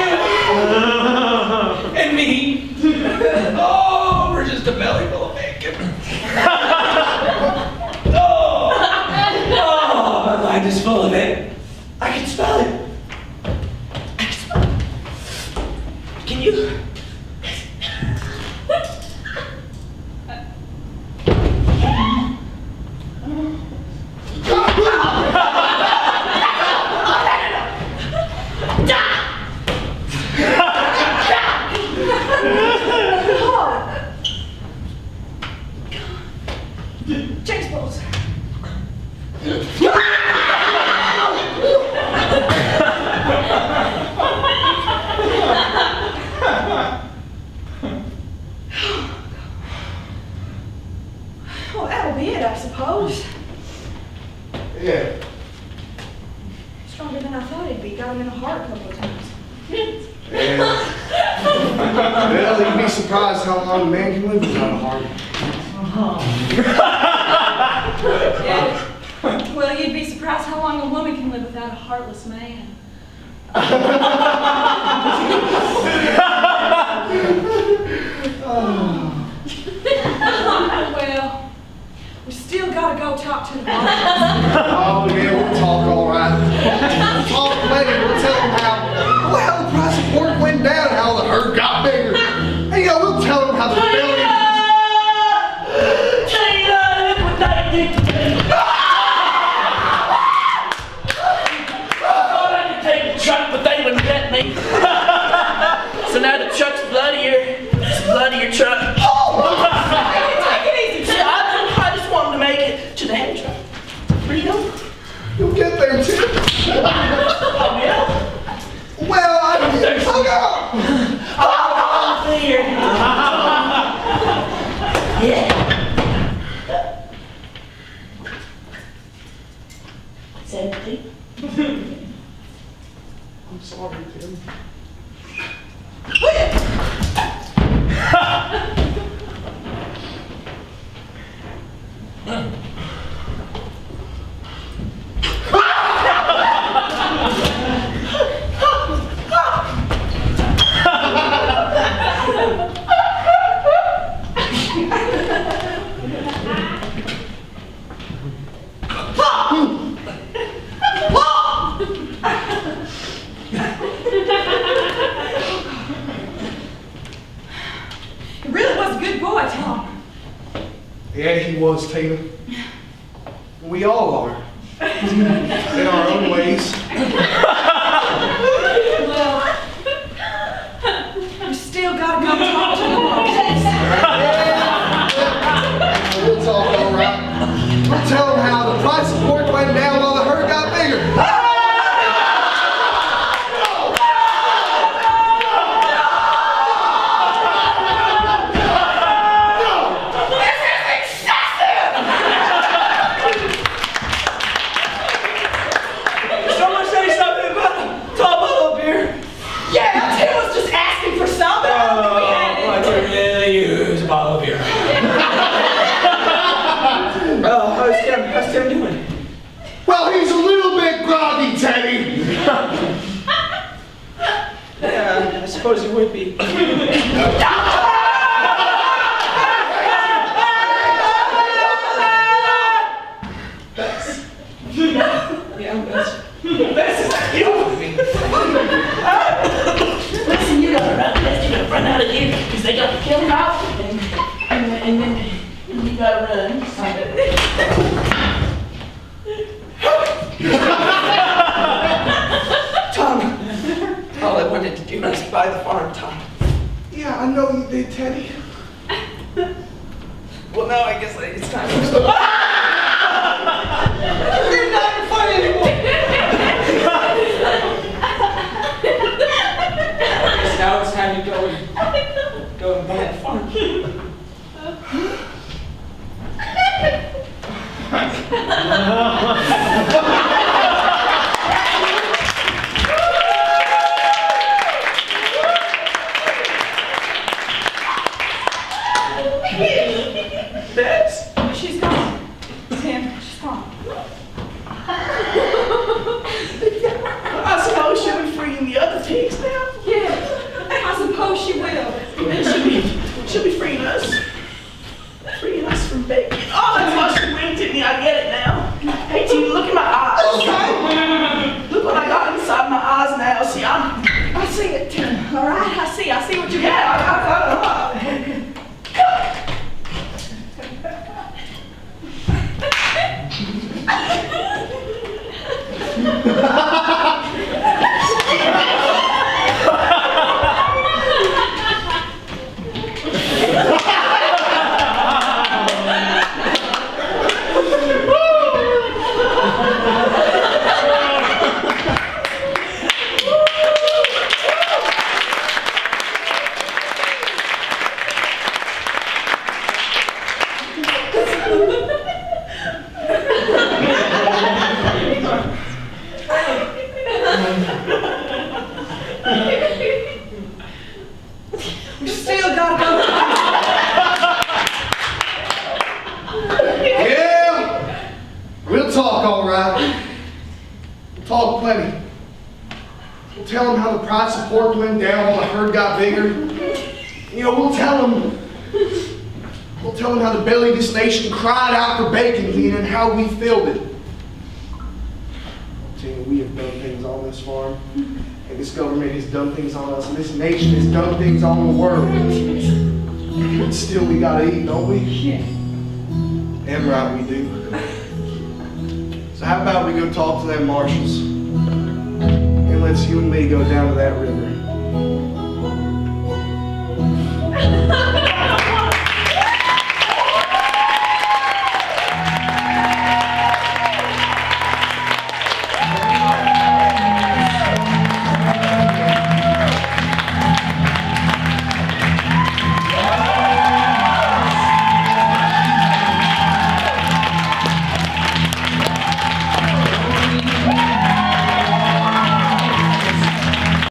And me. Oh, we're just a belly full of bacon. Oh, my mind is full of it. I can smell it. I can smell it. Can you? Chase balls. Well, that'll be it, I suppose. Yeah. Stronger than I thought it'd be. Got him in the heart a couple of times. Yeah. Well, you'd be surprised how long a man can live without a heart. Yeah. Well, you'd be surprised how long a woman can live without a heartless man. Well, we still gotta go talk to the marshals. Oh, yeah, we'll talk all right. We'll talk plenty. We'll tell them how the price of pork went down, how the herd got bigger. And, you know, we'll tell them how the rebellion... But they wouldn't let me. So now the truck's bloodier. It's a bloodier truck. Oh! Take it easy. See, I just wanted to make it to the head truck. Freedom. You'll get there, too. Oh, yeah? Well, I don't know. Oh, here. Yeah. Empty. I'm sorry, Tim. He really was a good boy, Tom. Yeah, he was, Tina. We all are. In our own ways. Well, we still gotta go talk to the marshals. We'll talk all right. We'll tell them how the price of pork went down while the herd got bigger. How's Tim doing? Well, he's a little bit groggy, Teddy. Yeah, I suppose he would be. Listen, you gotta run out of here because they got to kill him out, and then you gotta run. Tom, all I wanted to do was buy the farm. know you did, Teddy. Well, now I guess it's time for You're not funny anymore. Now it's time to go and buy a farm. She's gone. Tim, she's gone. I suppose she'll be freeing the other pigs now. Yeah, I suppose she will. And she'll be freeing us. Freeing us from bacon. Oh, that's why she winked at me. I get it now. Hey, Tim, look at my eyes. Look what I got inside my eyes now. See, I see it, Tim. All right, I see what you got. yeah, I got it. We still gotta go. Yeah, we'll talk, all right. We'll talk plenty. We'll tell them how the price of pork went down while the herd got bigger. You know, we'll tell them how the belly of this nation cried out for bacon clean and how we filled it. I'll tell you, we have done things on this farm, and this government has done things on us, and this nation has done things on the world. But still, we gotta eat, don't we? Yeah. Damn right we do. So how about we go talk to them marshals? And let's you and me go down to that river.